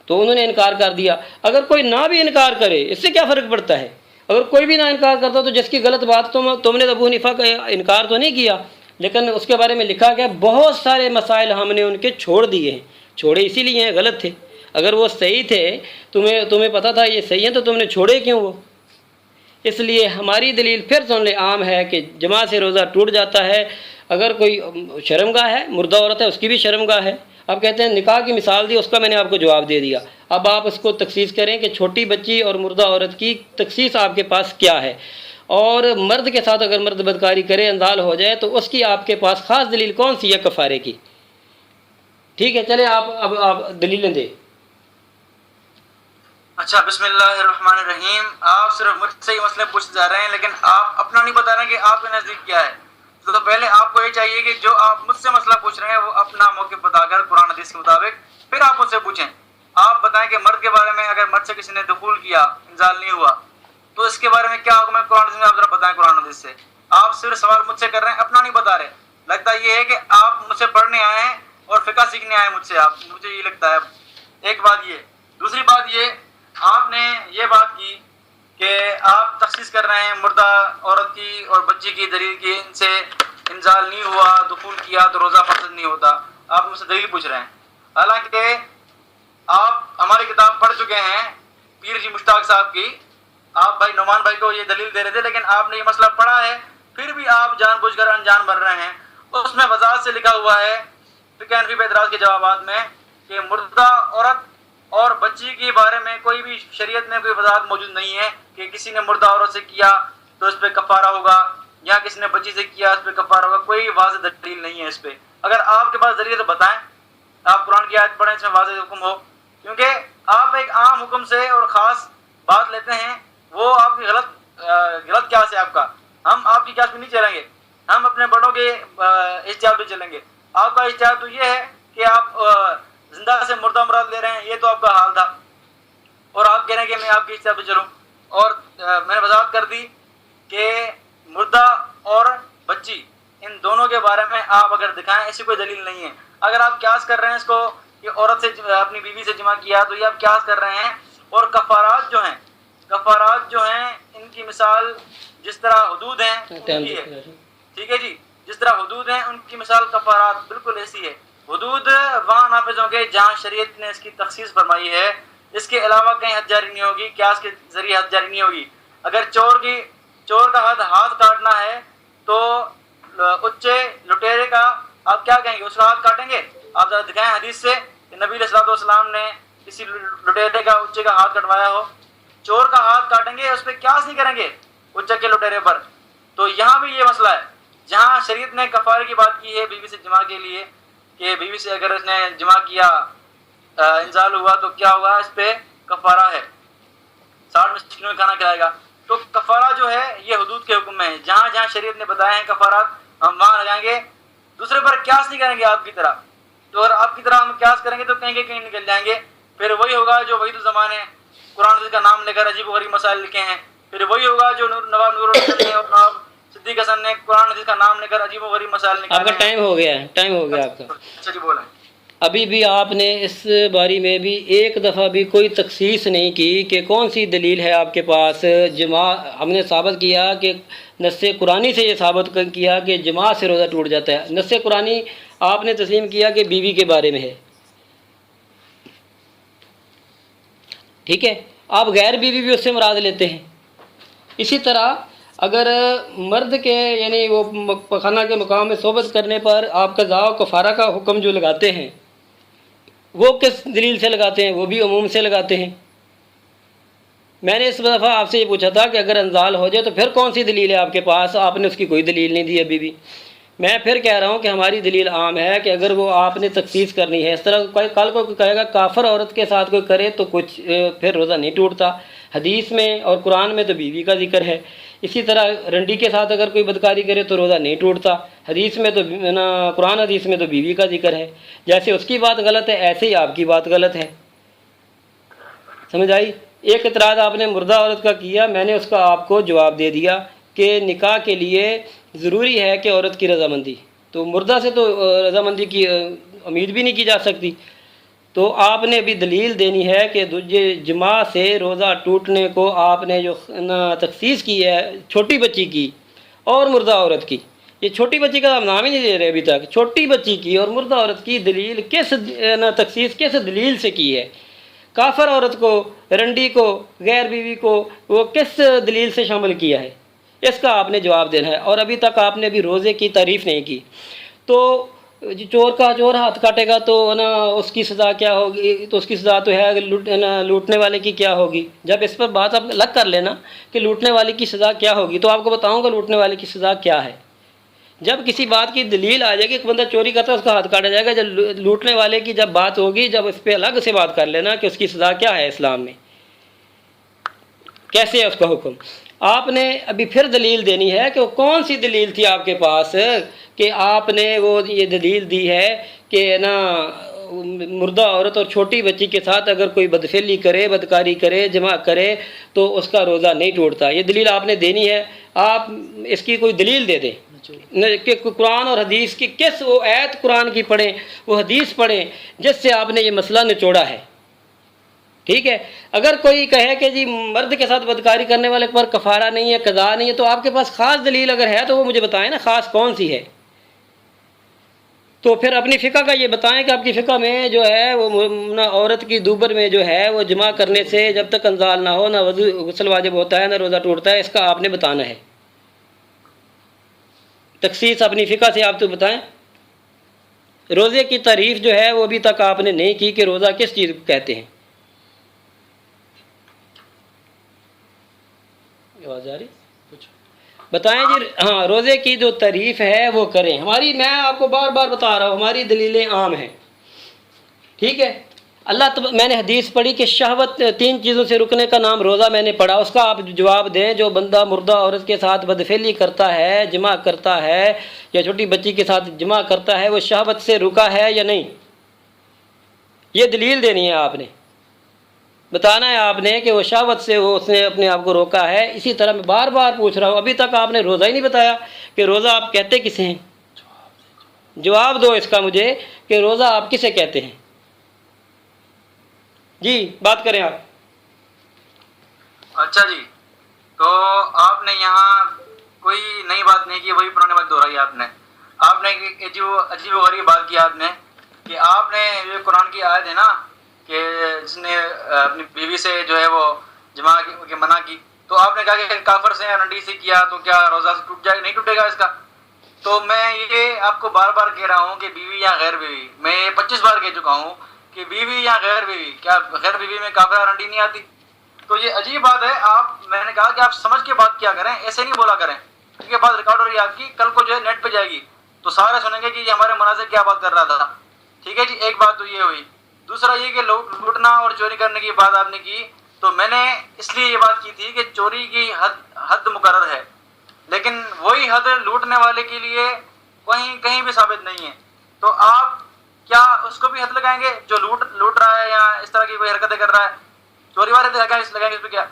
تو انہوں نے انکار کر دیا۔ اگر کوئی نہ بھی انکار کرے اس سے کیا فرق پڑتا ہے؟ اگر کوئی بھی نہ انکار کرتا تو جس کی غلط بات تم نے ابو حنیفہ کا انکار تو نہیں کیا، لیکن اس کے بارے میں لکھا گیا بہت سارے مسائل ہم نے ان کے چھوڑ دیے ہیں۔ چھوڑے اسی لیے ہیں، غلط تھے۔ اگر وہ صحیح تھے، تمہیں پتہ تھا یہ صحیح ہیں، تو تم نے چھوڑے کیوں وہ؟ اس لیے ہماری دلیل پھر سن لے عام ہے کہ جماع سے روزہ ٹوٹ جاتا ہے۔ اگر کوئی شرمگاہ ہے، مردہ عورت ہے، اس کی بھی شرمگاہ ہے۔ آپ کہتے ہیں نکاح کی مثال دی، اس کا میں نے آپ کو جواب دے دیا۔ اب آپ اس کو تخصیص کریں کہ چھوٹی بچی اور مردہ عورت کی تخصیص آپ کے پاس کیا ہے، اور مرد کے ساتھ اگر مرد بدکاری کرے انزال ہو جائے تو اس کی آپ کے پاس خاص دلیل کون سی ہے کفارے کی؟ ٹھیک ہے، چلیں آپ دلیلیں دیں۔ اچھا، بسم اللہ الرحمن الرحیم۔ آپ صرف مجھ سے ہی مسئلے پوچھتے جا رہے ہیں لیکن آپ اپنا نہیں بتا رہے کہ آپ کے نزدیک کیا ہے۔ تو پہلے آپ کو یہ چاہیے کہ جو آپ مجھ سے مسئلہ پوچھ رہے ہیں وہ اپنا موقف بتا کر قرآن حدیث کے مطابق پھر آپ مجھ سے پوچھیں۔ آپ بتائیں کہ مرد کے بارے میں اگر مرد سے کسی نے دخول کیا، انزال نہیں ہوا، تو اس کے بارے میں کیا حکم ہے قرآن حدیث میں؟ آپ ذرا بتائیں قرآن حدیث سے۔ آپ صرف سوال مجھ سے کر رہے ہیں، اپنا نہیں بتا رہے۔ لگتا یہ ہے کہ آپ مجھ سے پڑھنے آئے ہیں اور فقہ سیکھنے آئے مجھ سے، مجھے یہ لگتا ہے۔ ایک بات یہ، دوسری بات یہ، آپ نے یہ بات کی کہ آپ تخصیص کر رہے ہیں مردہ عورت کی اور بچی کی دلیل کی، ان سے انزال نہیں ہوا، دخول کیا تو روزہ فاسد نہیں ہوتا۔ آپ مجھ سے دلیل پوچھ رہے ہیں، حالانکہ آپ ہماری کتاب پڑھ چکے ہیں پیر جی مشتاق صاحب کی۔ آپ بھائی نعمان بھائی کو یہ دلیل دے رہے تھے، لیکن آپ نے یہ مسئلہ پڑھا ہے پھر بھی آپ جان بوجھ کر انجان بن رہے ہیں۔ اس میں وضاحت سے لکھا ہوا ہے فقہ حنفی پہ اعتراض کے جوابات میں کہ مردہ عورت اور بچی کے بارے میں کوئی بھی شریعت میں کوئی وضاحت موجود نہیں ہے کہ کسی نے مردہ عورت سے کیا تو اس پہ کفارہ ہوگا، یا کسی نے بچی سے کیا اس پہ کفارہ ہوگا۔ کوئی واضح دلیل نہیں ہے اس پہ۔ اگر آپ کے پاس دلیل ہے تو بتائیں، آپ قرآن کی آیت پڑھیں اس میں واضح حکم ہو، کیونکہ آپ ایک عام حکم سے اور خاص بات لیتے ہیں، وہ آپ کی غلط قیاس ہے آپ کا۔ ہم آپ کی قیاس پہ نہیں چلیں گے، ہم اپنے بڑوں کے اجتہاد پہ چلیں گے۔ آپ کا اجتہاد تو یہ ہے کہ آپ زندہ سے مردہ مراد لے رہے ہیں، یہ تو آپ کا حال تھا، اور آپ کہہ رہے ہیں کہ میں آپ کی اجتہاد پہ چلوں۔ اور میں نے وضاحت کر دی کہ مردہ اور بچی ان دونوں کے بارے میں آپ اگر دکھائیں ایسی کوئی دلیل نہیں ہے۔ اگر آپ قیاس کر رہے ہیں اس کو کہ عورت سے اپنی بیوی سے جمع کیا تو یہ آپ قیاس کر رہے ہیں۔ اور کفارات جو ہیں ان کی مثال جس طرح حدود ہیں ان کی ہے، ٹھیک ہے جی، جس طرح حدود ہیں ان کی مثال کفارات بالکل ایسی ہے۔ حدود وہاں نافذ ہوں گے جہاں شریعت نے اس کی تخصیص فرمائی ہے، اس کے علاوہ کہیں حد جاری نہیں ہوگی، قیاس کے ذریعے حد جاری نہیں ہوگی۔ اگر چور کا حد ہاتھ کاٹنا ہے تو اچے لٹیرے کا آپ کیا کہیں گے؟ اس کا ہاتھ کاٹیں گے؟ آپ ذرا دکھائیں حدیث سے کہ نبی علیہ الصلوۃ والسلام نے کسی لٹیرے کا اچے کا ہاتھ کٹوایا ہو۔ چور کا ہاتھ کاٹیں گے، اس پہ قیاس نہیں کریں گے اچے کے لٹیرے پر۔ تو یہاں بھی یہ مسئلہ ہے، جہاں شریعت نے کفارے کی بات کی ہے بیوی سے جمع کے لیے کہ بیوی سے اگر اس نے جمع کیا انزال ہوا تو کیا ہوگا، اس پہ کفارہ ہے، 60 مسکینوں میں کھانا کھلائے گا۔ تو کفارہ جو ہے یہ حدود کے حکم میں ہے، جہاں جہاں شریعت نے بتایا ہے کفارات ہم وہاں لگائیں گے، دوسرے پر قیاس نہیں کریں گے آپ کی طرح۔ تو اگر آپ کی طرح ہم قیاس کریں گے تو کہیں کہیں نکل جائیں گے. پھر وہی ہوگا جو وحید الزمان نے قرآن حدیث کا نام لے کر عجیب و غریب مسائل لکھے ہیں. پھر وہی ہوگا جو نواب نور الحسن نے اور نواب صدیق حسن نے قرآن حدیث کا نام لے کر عجیب و غریب مسائل آپ کا نکالے ہیں. ٹائم ہو گیا ہے، ٹائم ہو گیا آپ کا. اچھا جی بولیں. ابھی بھی آپ نے اس باری میں بھی ایک دفعہ بھی کوئی تخصیص نہیں کی کہ کون سی دلیل ہے آپ کے پاس. جماع ہم نے ثابت کیا کہ نص قرآنی سے یہ ثابت کیا کہ جماع سے روزہ ٹوٹ جاتا ہے. نص قرآنی آپ نے تسلیم کیا کہ بیوی کے بارے میں ہے، ٹھیک ہے. آپ غیر بیوی بھی اس سے مراد لیتے ہیں. اسی طرح اگر مرد کے یعنی وہ پخانہ کے مقام میں صحبت کرنے پر آپ قضاء و کفارہ کا حکم جو لگاتے ہیں وہ کس دلیل سے لگاتے ہیں؟ وہ بھی عموم سے لگاتے ہیں. میں نے اس دفعہ آپ سے یہ پوچھا تھا کہ اگر انزال ہو جائے تو پھر کون سی دلیل ہے آپ کے پاس؟ آپ نے اس کی کوئی دلیل نہیں دی ابھی بھی. میں پھر کہہ رہا ہوں کہ ہماری دلیل عام ہے کہ اگر وہ آپ نے تخصیص کرنی ہے. اس طرح کل کو کہے گا کافر عورت کے ساتھ کوئی کرے تو کچھ پھر روزہ نہیں ٹوٹتا. حدیث میں اور قرآن میں تو بیوی کا ذکر ہے. اسی طرح رنڈی کے ساتھ اگر کوئی بدکاری کرے تو روزہ نہیں ٹوٹتا. حدیث میں تو قرآن حدیث میں تو بیوی کا ذکر ہے. جیسے اس کی بات غلط ہے ایسے ہی آپ کی بات غلط ہے. سمجھ آئی؟ ایک اعتراض آپ نے مردہ عورت کا کیا، میں نے اس کا آپ کو جواب دے دیا کہ نکاح کے لیے ضروری ہے کہ عورت کی رضامندی. تو مردہ سے تو رضامندی کی امید بھی نہیں کی جا سکتی. تو آپ نے بھی دلیل دینی ہے کہ جماع سے روزہ ٹوٹنے کو آپ نے جو تخصیص کی ہے چھوٹی بچی کی اور مردہ عورت کی. یہ چھوٹی بچی کا آپ نام ہی نہیں دے رہے ابھی تک. چھوٹی بچی کی اور مردہ عورت کی دلیل کس تخصیص کس دلیل سے کی ہے؟ کافر عورت کو، رنڈی کو، غیر بیوی کو وہ کس دلیل سے شامل کیا ہے؟ اس کا آپ نے جواب دینا ہے. اور ابھی تک آپ نے بھی روزے کی تعریف نہیں کی. تو چور کا چور ہاتھ کاٹے گا تو اس کی سزا کیا ہوگی؟ تو اس کی سزا تو ہے لوٹنے والے کی کیا ہوگی. جب اس پر بات آپ الگ کر لینا کہ لوٹنے والے کی سزا کیا ہوگی تو آپ کو بتاؤں گا لوٹنے والے کی سزا کیا ہے. جب کسی بات کی دلیل آ جائے گی، ایک بندہ چوری کرتا ہے اس کا ہاتھ کاٹا جائے گا. جب لوٹنے والے کی جب بات ہوگی جب اس پہ الگ سے بات کر لینا کہ اس کی سزا کیا ہے اسلام میں، کیسے ہے اس کا حکم. آپ نے ابھی پھر دلیل دینی ہے کہ وہ کون سی دلیل تھی آپ کے پاس کہ آپ نے وہ یہ دلیل دی ہے کہ مردہ عورت اور چھوٹی بچی کے ساتھ اگر کوئی بدفعلی کرے، بدکاری کرے، جمع کرے تو اس کا روزہ نہیں ٹوٹتا. یہ دلیل آپ نے دینی ہے. آپ اس کی کوئی دلیل دے دیں کہ قرآن اور حدیث کی کس وہ آیت قرآن کی پڑھیں، وہ حدیث پڑھیں جس سے آپ نے یہ مسئلہ نچوڑا ہے. ٹھیک ہے. اگر کوئی کہے کہ جی مرد کے ساتھ بدکاری کرنے والے پر کفارہ نہیں ہے، قضا نہیں ہے، تو آپ کے پاس خاص دلیل اگر ہے تو وہ مجھے بتائیں نا، خاص کون سی ہے. تو پھر اپنی فقہ کا یہ بتائیں کہ آپ کی فقہ میں جو ہے وہ عورت کی دوبر میں جو ہے وہ جمع کرنے سے جب تک انزال نہ ہو نہ غسل واجب ہوتا ہے نہ روزہ ٹوٹتا ہے. اس کا آپ نے بتانا ہے. تخصیص اپنی فقہ سے آپ تو بتائیں. روزے کی تعریف جو ہے وہ ابھی تک آپ نے نہیں کی کہ روزہ کس چیز کو کہتے ہیں. آواز آ رہی؟ بتائیں جی. ہاں، روزے کی جو تعریف ہے وہ کریں. ہماری، میں آپ کو بار بار بتا رہا ہوں، ہماری دلیلیں عام ہیں. ٹھیک ہے. میں نے حدیث پڑھی کہ شہوت 3 چیزوں سے رکنے کا نام روزہ میں نے پڑھا. اس کا آپ جواب دیں. جو بندہ مردہ عورت کے ساتھ بدفعلی کرتا ہے، جمع کرتا ہے، یا چھوٹی بچی کے ساتھ جمع کرتا ہے، وہ شہوت سے رکا ہے یا نہیں؟ یہ دلیل دینی ہے. آپ نے بتانا ہے آپ نے کہ وہ شہوت سے اس نے اپنے آپ کو روکا ہے. اسی طرح میں بار بار پوچھ رہا ہوں، ابھی تک آپ نے روزہ ہی نہیں بتایا کہ روزہ آپ کہتے کسے ہیں. جواب دو اس کا مجھے کہ روزہ آپ کسے کہتے ہیں. جی بات کریں آپ. اچھا جی، تو آپ نے یہاں کوئی نئی بات نہیں کی، وہی پرانی بات دہرائی آپ نے. آپ نے جو عجیب و غریب بات کی آپ نے کہ آپ نے یہ قرآن کی آیت ہے نا کہ جس نے اپنی بیوی سے جو ہے وہ جمع کی منع کی، تو آپ نے کہا کہ کافر سے یا رنڈی سے کیا تو کیا روزہ سے ٹوٹ جائے؟ نہیں ٹوٹے گا اس کا. تو میں یہ آپ کو بار بار کہہ رہا ہوں کہ بیوی یا غیر بیوی، میں یہ 25 بار کہہ چکا ہوں کہ بیوی یا غیر بیوی، کیا غیر بیوی میں کافر یا رنڈی نہیں آتی؟ تو یہ عجیب بات ہے. میں نے کہا کہ آپ سمجھ کے بات کیا کریں، ایسے نہیں بولا کریں، کیونکہ بات ریکارڈ ہو رہی ہے آپ کی، کل کو جو ہے نیٹ پہ جائے گی تو سارے سنیں گے کہ یہ ہمارے مناظر کیا بات کر رہا تھا. ٹھیک ہے جی، ایک بات تو یہ ہوئی. دوسرا یہ کہ لوٹنا اور چوری کرنے کی بات آپ نے کی، تو میں نے اس لیے یہ بات کی تھی کہ چوری کی حد مقرر ہے، لیکن وہی حد لوٹنے والے کے لیے کہیں بھی ثابت نہیں ہے. تو آپ کیا اس کو بھی حد لگائیں گے؟ جو لوٹ رہا ہے یا اس طرح کی کوئی حرکتیں کر رہا ہے، چوری والے لگائیں گے اس پہ کیا؟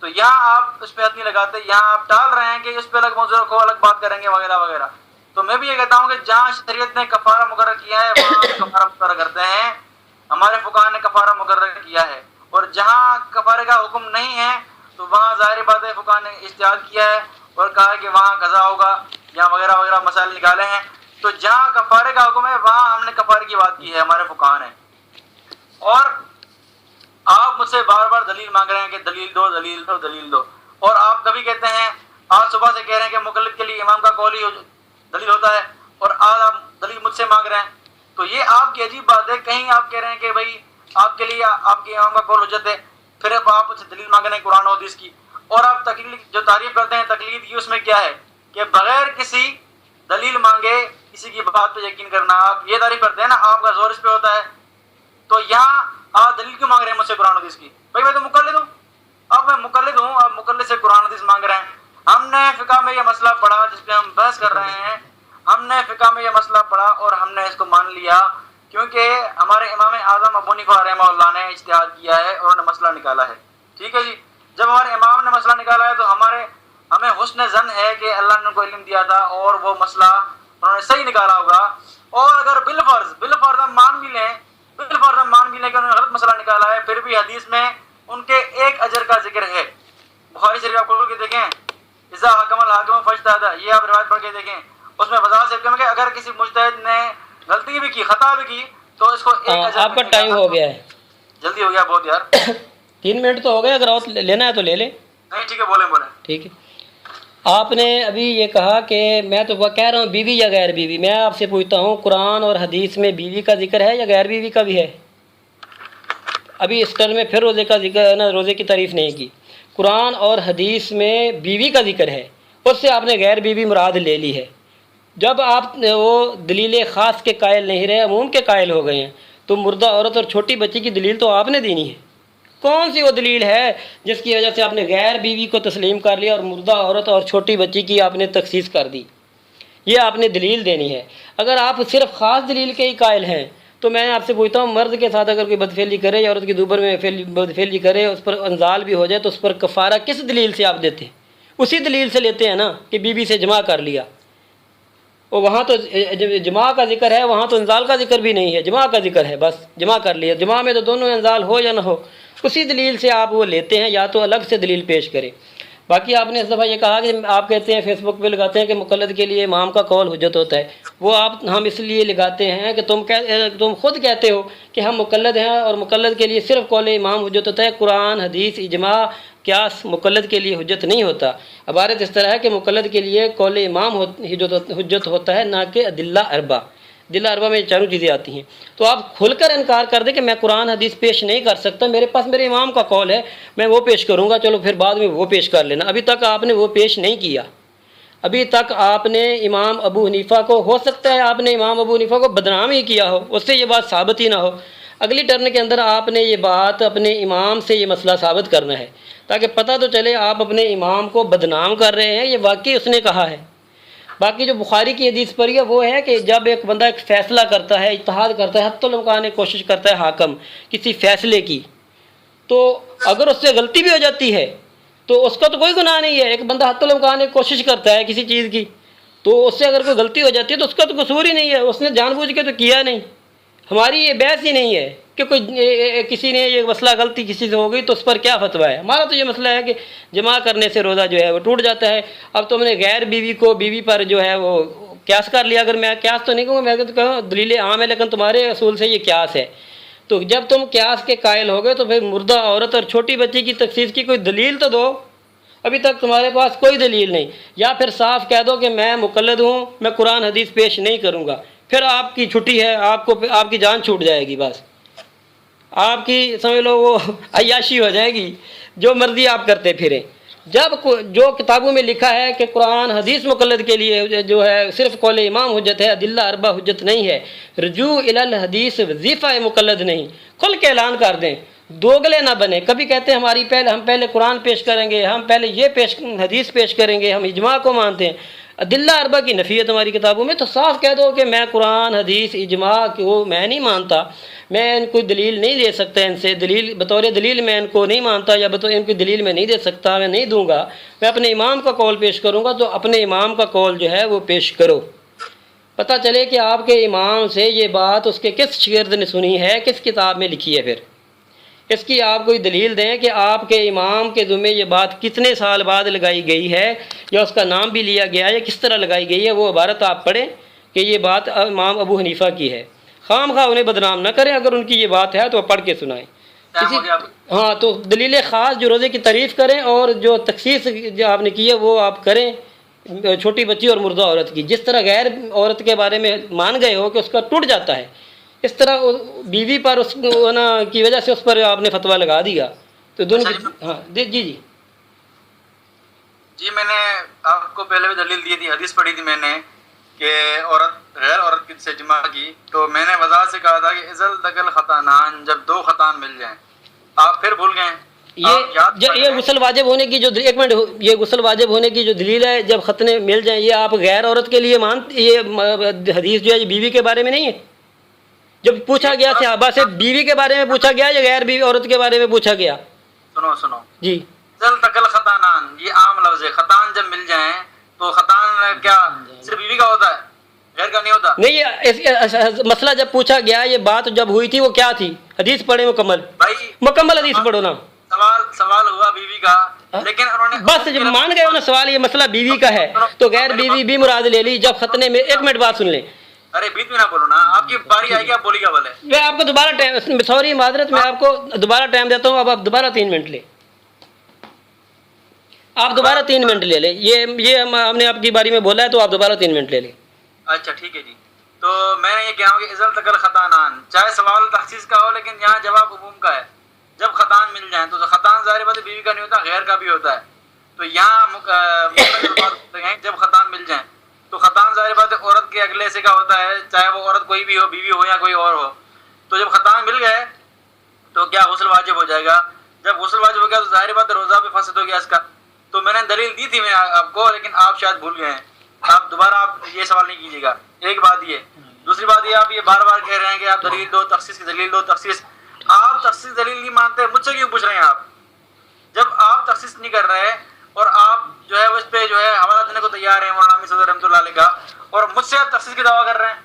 تو یہاں آپ اس پہ حد نہیں لگاتے، یہاں آپ ٹال رہے ہیں کہ اس پہ الگ موضوع کو الگ بات کریں گے وغیرہ وغیرہ۔ تو میں بھی یہ کہتا ہوں کہ جہاں شریعت نے کفارہ مقرر کیا ہے وہاں کفارہ مقرر کرتے ہیں، ہمارے فقہاء نے کفارہ مقرر کیا ہے، اور جہاں کفارے کا حکم نہیں ہے تو وہاں ظاہر بات ہے فقہاء نے اجتہاد کیا ہے اور کہا ہے کہ وہاں قضا ہوگا یا وغیرہ وغیرہ مسائل نکالے ہیں۔ تو جہاں کفارے کا حکم ہے وہاں ہم نے کفارے کی بات کی ہے ہمارے فقہاء نے۔ اور آپ مجھ سے بار بار دلیل مانگ رہے ہیں کہ دلیل دو دلیل دو دلیل دو، اور آپ کبھی کہتے ہیں، آج صبح سے کہہ رہے ہیں کہ مقلد کے لیے امام کا قول ہی دلیل ہوتا ہے، اور آج آپ دلیل مجھ سے مانگ رہے ہیں۔ تو یہ آپ کی عجیب بات ہے، کہیں آپ کہہ رہے ہیں کہ بھائی آپ کے لیے آپ کے امام کا قول حجت ہے، پھر اب آپ مجھ سے دلیل مانگ رہے ہیں قرآن و حدیث کی، اور آپ تقلید جو تعریف کرتے ہیں تقلید کی، اس میں کیا ہے کہ بغیر کسی دلیل مانگے کسی کی بات پہ یقین کرنا، آپ یہ تعریف کرتے ہیں نا، آپ کا زور اس پہ ہوتا ہے۔ تو یہاں آپ دلیل کیوں مانگ رہے ہیں مجھ سے قرآن حدیث کی؟ بھائی میں تو مقلد ہوں، اب میں مقلد ہوں، آپ مقلد سے قرآن حدیث مانگ رہے ہیں۔ ہم نے فقہ میں یہ مسئلہ پڑھا جس پہ ہم بحث کر رہے ہیں، ہم نے فقہ میں یہ مسئلہ پڑھا اور ہم نے اس کو مان لیا، کیونکہ ہمارے امام اعظم ابو حنیفہ رحمہ اللہ نے اجتہاد کیا ہے اور انہوں نے مسئلہ نکالا ہے۔ ٹھیک ہے جی، جب ہمارے امام نے مسئلہ نکالا ہے تو ہمیں حسن ظن ہے کہ اللہ نے ان کو علم دیا تھا اور وہ مسئلہ انہوں نے صحیح نکالا ہوگا۔ اور اگر بالفرض ہم مان بھی لیں کہ انہوں نے غلط مسئلہ نکالا ہے، پھر بھی حدیث میں ان کے ایک اجر کا ذکر ہے۔ بخاری شریف آپ کھول کے دیکھیں، اذا حکم الحاکم فاجتہد، یہ آپ روایت پڑھ کے دیکھیں، اس میں وضاحت سے کہ اگر کسی مجتہد نے غلطی بھی کی، خطا بھی کی، تو اس کو ایک اجر۔ آپ کا ٹائم ہو گیا ہے، جلدی ہو گیا بہت یار۔ 3 منٹ تو ہو گئے، اگر اور لینا ہے تو لے لیں۔ نہیں ٹھیک ہے، بولیں۔ ٹھیک ہے، آپ نے ابھی یہ کہا کہ میں تو وہ کہہ رہا ہوں بیوی یا غیر بیوی، میں آپ سے پوچھتا ہوں قرآن اور حدیث میں بیوی کا ذکر ہے یا غیر بیوی کا بھی ہے؟ ابھی اس ٹرم میں پھر روزے کا ذکر ہے نا، روزے کی تعریف نہیں کی۔ قرآن اور حدیث میں بیوی کا ذکر ہے، اس سے آپ نے غیر بیوی مراد لے لی ہے۔ جب آپ وہ دلیل خاص کے قائل نہیں رہے، عموم کے قائل ہو گئے ہیں، تو مردہ عورت اور چھوٹی بچی کی دلیل تو آپ نے دینی ہے۔ کون سی وہ دلیل ہے جس کی وجہ سے آپ نے غیر بیوی کو تسلیم کر لیا اور مردہ عورت اور چھوٹی بچی کی آپ نے تخصیص کر دی؟ یہ آپ نے دلیل دینی ہے۔ اگر آپ صرف خاص دلیل کے ہی قائل ہیں تو میں آپ سے پوچھتا ہوں، مرد کے ساتھ اگر کوئی بدفعلی کرے یا عورت کی دوبر میں بدفعلی کرے، اس پر انزال بھی ہو جائے، تو اس پر کفارہ کس دلیل سے آپ دیتے ہیں؟ اسی دلیل سے لیتے ہیں نا کہ بیوی سے جماع کر لیا، اور وہاں تو جماع کا ذکر ہے، وہاں تو انزال کا ذکر بھی نہیں ہے، جماع کا ذکر ہے، بس جماع کر لیا۔ جماع میں تو دونوں انزال ہو یا نہ ہو، اسی دلیل سے آپ وہ لیتے ہیں، یا تو الگ سے دلیل پیش کریں۔ باقی آپ نے اس دفعہ یہ کہا کہ آپ کہتے ہیں، فیس بک پہ لگاتے ہیں کہ مقلد کے لیے امام کا قول حجت ہوتا ہے، وہ ہم اس لیے لگاتے ہیں کہ تم خود کہتے ہو کہ ہم مقلد ہیں اور مقلد کے لیے صرف قول امام حجت ہوتا ہے، قرآن حدیث اجماع قیاس مقلد کے لیے حجت نہیں ہوتا۔ عبارت اس طرح ہے کہ مقلد کے لیے قول امام حجت ہوتا ہے، نہ کہ ادلہ اربع۔ ادلہ اربع میں چاروں چیزیں آتی ہیں۔ تو آپ کھل کر انکار کر دیں کہ میں قرآن حدیث پیش نہیں کر سکتا، میرے پاس میرے امام کا قول ہے، میں وہ پیش کروں گا، چلو پھر بعد میں وہ پیش کر لینا۔ ابھی تک آپ نے وہ پیش نہیں کیا، ابھی تک آپ نے امام ابو حنیفہ کو، ہو سکتا ہے آپ نے امام ابو حنیفہ کو بدنام ہی کیا ہو، اس سے یہ بات ثابت ہی نہ ہو۔ اگلی ٹرن کے اندر آپ نے یہ بات اپنے امام سے یہ مسئلہ ثابت کرنا ہے، تاکہ پتہ تو چلے آپ اپنے امام کو بدنام کر رہے ہیں، یہ واقعی اس نے کہا ہے۔ باقی جو بخاری کی حدیث پر ہے وہ ہے کہ جب ایک بندہ ایک فیصلہ کرتا ہے، اجتہاد کرتا ہے، حتی الامکان کوشش کرتا ہے حاکم کسی فیصلے کی، تو اگر اس سے غلطی بھی ہو جاتی ہے تو اس کا تو کوئی گناہ نہیں ہے۔ ایک بندہ حتی الامکان کوشش کرتا ہے کسی چیز کی، تو اس سے اگر کوئی غلطی ہو جاتی ہے تو اس کا تو قصور ہی نہیں ہے، اس نے جان بوجھ کے تو کیا نہیں۔ ہماری یہ بحث ہی نہیں ہے کہ کوئی کسی نے یہ مسئلہ غلطی کسی سے ہو گئی تو اس پر کیا فتویٰ ہے۔ ہمارا تو یہ مسئلہ ہے کہ جمع کرنے سے روزہ جو ہے وہ ٹوٹ جاتا ہے۔ اب تم نے غیر بیوی کو بیوی پر جو ہے وہ قیاس کر لیا، اگر میں قیاس تو نہیں کہوں گا، میں تو کہوں دلیل عام ہے، لیکن تمہارے اصول سے یہ قیاس ہے۔ تو جب تم قیاس کے قائل ہو گئے تو پھر مردہ عورت اور چھوٹی بچی کی تخصیص کی کوئی دلیل تو دو۔ ابھی تک تمہارے پاس کوئی دلیل نہیں، یا پھر صاف کہہ دو کہ میں مقلد ہوں، میں قرآن حدیث پیش نہیں کروں گا، پھر آپ کی چھٹی ہے، آپ کی جان چھوٹ جائے گی، بس آپ کی سمجھ لو وہ عیاشی ہو جائے گی، جو مرضی آپ کرتے پھریں۔ جب جو کتابوں میں لکھا ہے کہ قرآن حدیث مقلد کے لیے جو ہے صرف قول امام حجت ہے، ادلہ اربع حجت نہیں ہے، رجوع الی الحدیث وظیفہ مقلد نہیں، کھل کے اعلان کر دیں، دوگلے نہ بنے۔ کبھی کہتے ہیں ہم پہلے قرآن پیش کریں گے، ہم پہلے یہ حدیث پیش کریں گے، ہم اجماع کو مانتے ہیں۔ ادلہ اربع کی نفی ہے تمہاری کتابوں میں، تو صاف کہہ دو کہ میں قرآن حدیث اجماع کو میں نہیں مانتا، میں ان کو دلیل نہیں لے سکتا، ان سے دلیل بطور دلیل میں ان کو نہیں مانتا، یا بطور ان کی دلیل میں نہیں دے سکتا، میں نہیں دوں گا، میں اپنے امام کا قول پیش کروں گا، تو اپنے امام کا قول جو ہے وہ پیش کرو، پتہ چلے کہ آپ کے امام سے یہ بات اس کے کس شاگرد نے سنی ہے، کس کتاب میں لکھی ہے، پھر اس کی آپ کوئی دلیل دیں کہ آپ کے امام کے ذمے یہ بات کتنے سال بعد لگائی گئی ہے، یا اس کا نام بھی لیا گیا ہے، یا کس طرح لگائی گئی ہے، وہ عبارت آپ پڑھیں کہ یہ بات امام ابو حنیفہ کی ہے، خام خواہ انہیں بدنام نہ کریں، اگر ان کی یہ بات ہے تو پڑھ کے سنائیں۔ ٹائم ہو گیا اب۔ ہاں، تو دلیل خاص جو روزے کی تعریف کریں، اور جو تخصیص جو آپ نے کی ہے وہ آپ کریں چھوٹی بچی اور مردہ عورت کی، جس طرح غیر عورت کے بارے میں مان گئے ہو کہ اس کا ٹوٹ جاتا ہے، اس طرح بیوی پر اس کی وجہ سے اس پر آپ نے فتویٰ لگا دیا، تو دونوں کی ہاں جی جی جی میں نے آپ کو پہلے بھی دلیل دی تھی، حدیث پڑھی تھی میں نے کہ عورت غیر عورت کی سے جمع کی، تو میں نے وضاحت سے کہا تھا کہ ازل دقل خطانان، جب دو خطان مل جائیں۔ آپ پھر بھول گئے۔ یہ غسل واجب ہونے کی جو ایک منٹ، یہ غسل واجب ہونے کی جو دلیل ہے جب ختنے مل جائیں، یہ آپ غیر عورت کے لیے یہ حدیث جو ہے یہ بیوی کے بارے میں نہیں ہے؟ جب پوچھا گیا صحابہ سے بیوی کے بارے میں پوچھا گیا یا غیر بیوی عورت کے بارے میں پوچھا گیا؟ سنو جی، ازل دقل خطانان یہ عام لفظ ہے، خطان جب مل جائیں تو خطان کیا صرف بیوی کا ہوتا ہے، غیر کا نہیں ہوتا؟ نہیں، مسئلہ جب پوچھا گیا، یہ بات جب ہوئی تھی وہ کیا تھی؟ حدیث پڑھے مکمل حدیث پڑھو نا۔ سوال ہوا بیوی کا، لیکن انہوں نے بس جب مان گئے انہیں سوال یہ مسئلہ بیوی کا ہے تو غیر بیوی بھی مراد لے لی جب ختنے میں۔ ایک منٹ بات سن لیں، ارے بیچ میں نہ بولو نا، آپ کی باری آئے گی، آپ بولی گا بولے۔ میں آپ کو دوبارہ ٹائم، سوری معذرت، میں آپ کو دوبارہ ٹائم دیتا ہوں، اب آپ دوبارہ 3 منٹ لیں، آپ دوبارہ 3 منٹ لے لیں، یہ ہم نے آپ کی باری میں بولا ہے تو آپ دوبارہ 3 منٹ لے لیں۔ اچھا ٹھیک ہے جی، تو میں یہ کہہ رہا ہوں کہ ازل تقل خطانان، چاہے سوال تخصیص کا ہو لیکن یہاں جواب عموم کا ہے۔ جب خطان مل جائیں تو خطان ظاہر بات ہے بیوی کا نہیں ہوتا، غیر کا بھی ہوتا ہے، تو یہاں جب خطان مل جائیں تو خطان ظاہر بات ہے عورت کے اگلے سے کا ہوتا ہے، چاہے وہ عورت کوئی بھی ہو، بیوی ہو یا کوئی اور ہو، تو جب خطان مل گئے تو کیا غسل واجب ہو جائے گا؟ جب غسل واجب ہو گیا تو ظاہر بات ہے روزہ بھی فاسد ہو گیا اس کا۔ تو میں نے دلیل دی تھی میں آپ کو، لیکن آپ شاید بھول گئے ہیں، آپ دوبارہ آپ یہ سوال نہیں کیجیے گا۔ ایک بات یہ، دوسری بات یہ، آپ یہ بار بار کہہ رہے ہیں کہ آپ دلیل دو، تخصیص کی دلیل دو، تخصیص۔ آپ تخصیص دلیل نہیں مانتے، مجھ سے کیوں پوچھ رہے ہیں آپ؟ جب آپ تخصیص نہیں کر رہے اور آپ جو ہے اس پہ جو ہے حوالہ دینے کو تیار ہیں مولانا صدر رحمۃ اللہ علیہ کا، اور مجھ سے آپ تخصیص کی دعویٰ کر رہے ہیں،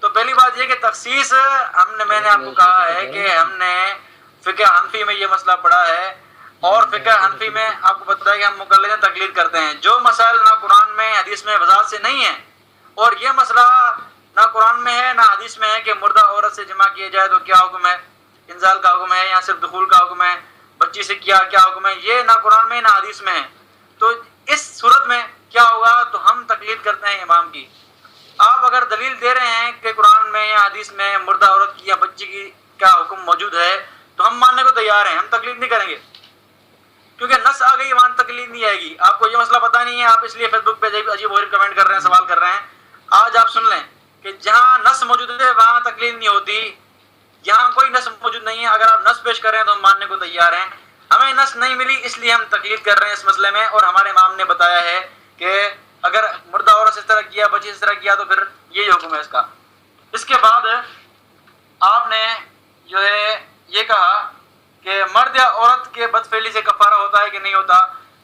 تو پہلی بات یہ کہ تخصیص میں نے آپ کو کہا ہے کہ ہم نے فقہ حنفی میں یہ مسئلہ پڑھا ہے، اور فقہ حنفی میں آپ کو پتہ ہے کہ ہم مقلد تقلید کرتے ہیں، جو مسائل نہ قرآن میں حدیث میں وضاحت سے نہیں ہیں، اور یہ مسئلہ نہ قرآن میں ہے نہ حدیث میں ہے کہ مردہ عورت سے جمع کیا جائے تو کیا حکم ہے، انزال کا حکم ہے یا صرف دخول کا حکم ہے، بچی سے کیا حکم ہے، یہ نہ قرآن میں نہ حدیث میں ہے، تو اس صورت میں کیا ہوگا؟ تو ہم تقلید کرتے ہیں امام کی۔ آپ اگر دلیل دے رہے ہیں کہ قرآن میں یا حدیث میں مردہ عورت کی یا بچی کی کیا حکم موجود ہے تو ہم ماننے کو تیار ہیں، ہم تقلید نہیں کریں گے، کیونکہ نص آ گئی وہاں تقلید نہیں آئے گی۔ آپ کو یہ مسئلہ پتہ نہیں ہے، آپ اس لیے فیس بک پہ عجیب و غریب کمنٹ کر رہے ہیں، سوال کر رہے ہیں۔ آج آپ سن لیں کہ جہاں نص موجود ہے وہاں تقلید نہیں ہوتی، یہاں کوئی نص موجود نہیں ہے، اگر آپ نص پیش کر رہے ہیں تو ہم ماننے کو تیار ہیں۔ ہمیں نص نہیں ملی اس لیے ہم تقلید کر رہے ہیں اس مسئلے میں، اور ہمارے امام نے بتایا ہے کہ اگر مردہ عورت سے اس طرح کیا، بچی سے اس طرح کیا تو پھر یہی حکم ہے اس کا۔ اس کے بعد آپ نے جو ہے یہ کہا کہ مرد یا عورت کے بدفعلی سے کفارہ ہوتا ہے کہ نہیں ہوتا،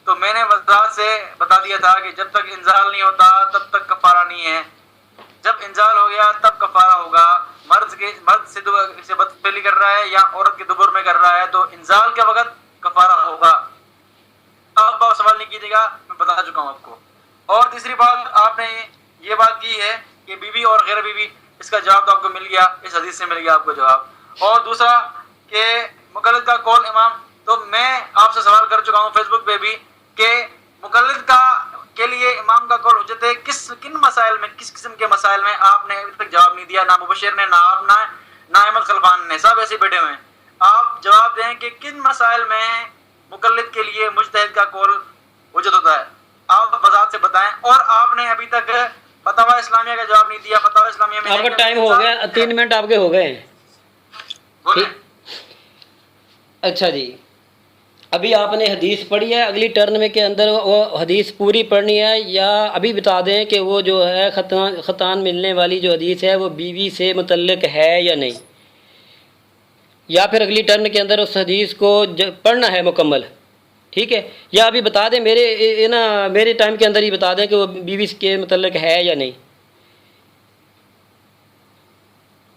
تو میں نے وضاحت سے بتا دیا تھا کہ جب تک انزال نہیں ہوتا تب تک کفارہ نہیں ہے، جب انزال ہو گیا تب کفارہ ہوگا۔ مرد سے بدفعلی کر رہا ہے یا عورت کے دبر میں کر رہا ہے تو انزال کے وقت کفارہ ہوگا۔ آپ سوال نہیں کیجیے گا، میں بتا چکا ہوں آپ کو۔ اور تیسری بات آپ نے یہ بات کی ہے کہ بیوی اور غیر بیوی، اس کا جواب تو آپ کو مل گیا، اس حدیث سے مل گیا آپ کو جواب۔ اور دوسرا کہ مقلد کا قول امام، تو میں آپ سے سوال کر چکا ہوں فیس بک پہ بھی کہ مقلد کے لیے امام کا قول حجت ہے، کن مسائل میں، کس قسم کے مسائل میں؟ آپ نے ابھی تک جواب نہیں دیا، نہ مبشر نے، نہ آپ، نہ احمد خلفان نے، سب ایسے بیٹھے ہوئے ہیں۔ آپ جواب دیں کہ کن مسائل میں مقلد کے لیے مجتہد کا قول حجت ہوتا ہے، آپ وضاحت سے بتائیں۔ اور آپ نے ابھی تک فتاوی اسلامیہ کا جواب نہیں دیا۔ فتاوی اسلامیہ میں آپ کا ٹائم ہو گیا، 3 منٹ آپ کے ہو گئے ہیں۔ بولیں۔ اچھا جی، ابھی آپ نے حدیث پڑھی ہے، اگلی ٹرن میں کے اندر وہ حدیث پوری پڑھنی ہے، یا ابھی بتا دیں کہ وہ جو ہے ختان ملنے والی جو حدیث ہے وہ بیوی سے متعلق ہے یا نہیں، یا پھر اگلی ٹرن کے اندر اس حدیث کو پڑھنا ہے مکمل، ٹھیک ہے؟ یا ابھی بتا دیں میرے ٹائم کے اندر ہی بتا دیں کہ وہ بیوی کے متعلق ہے یا نہیں،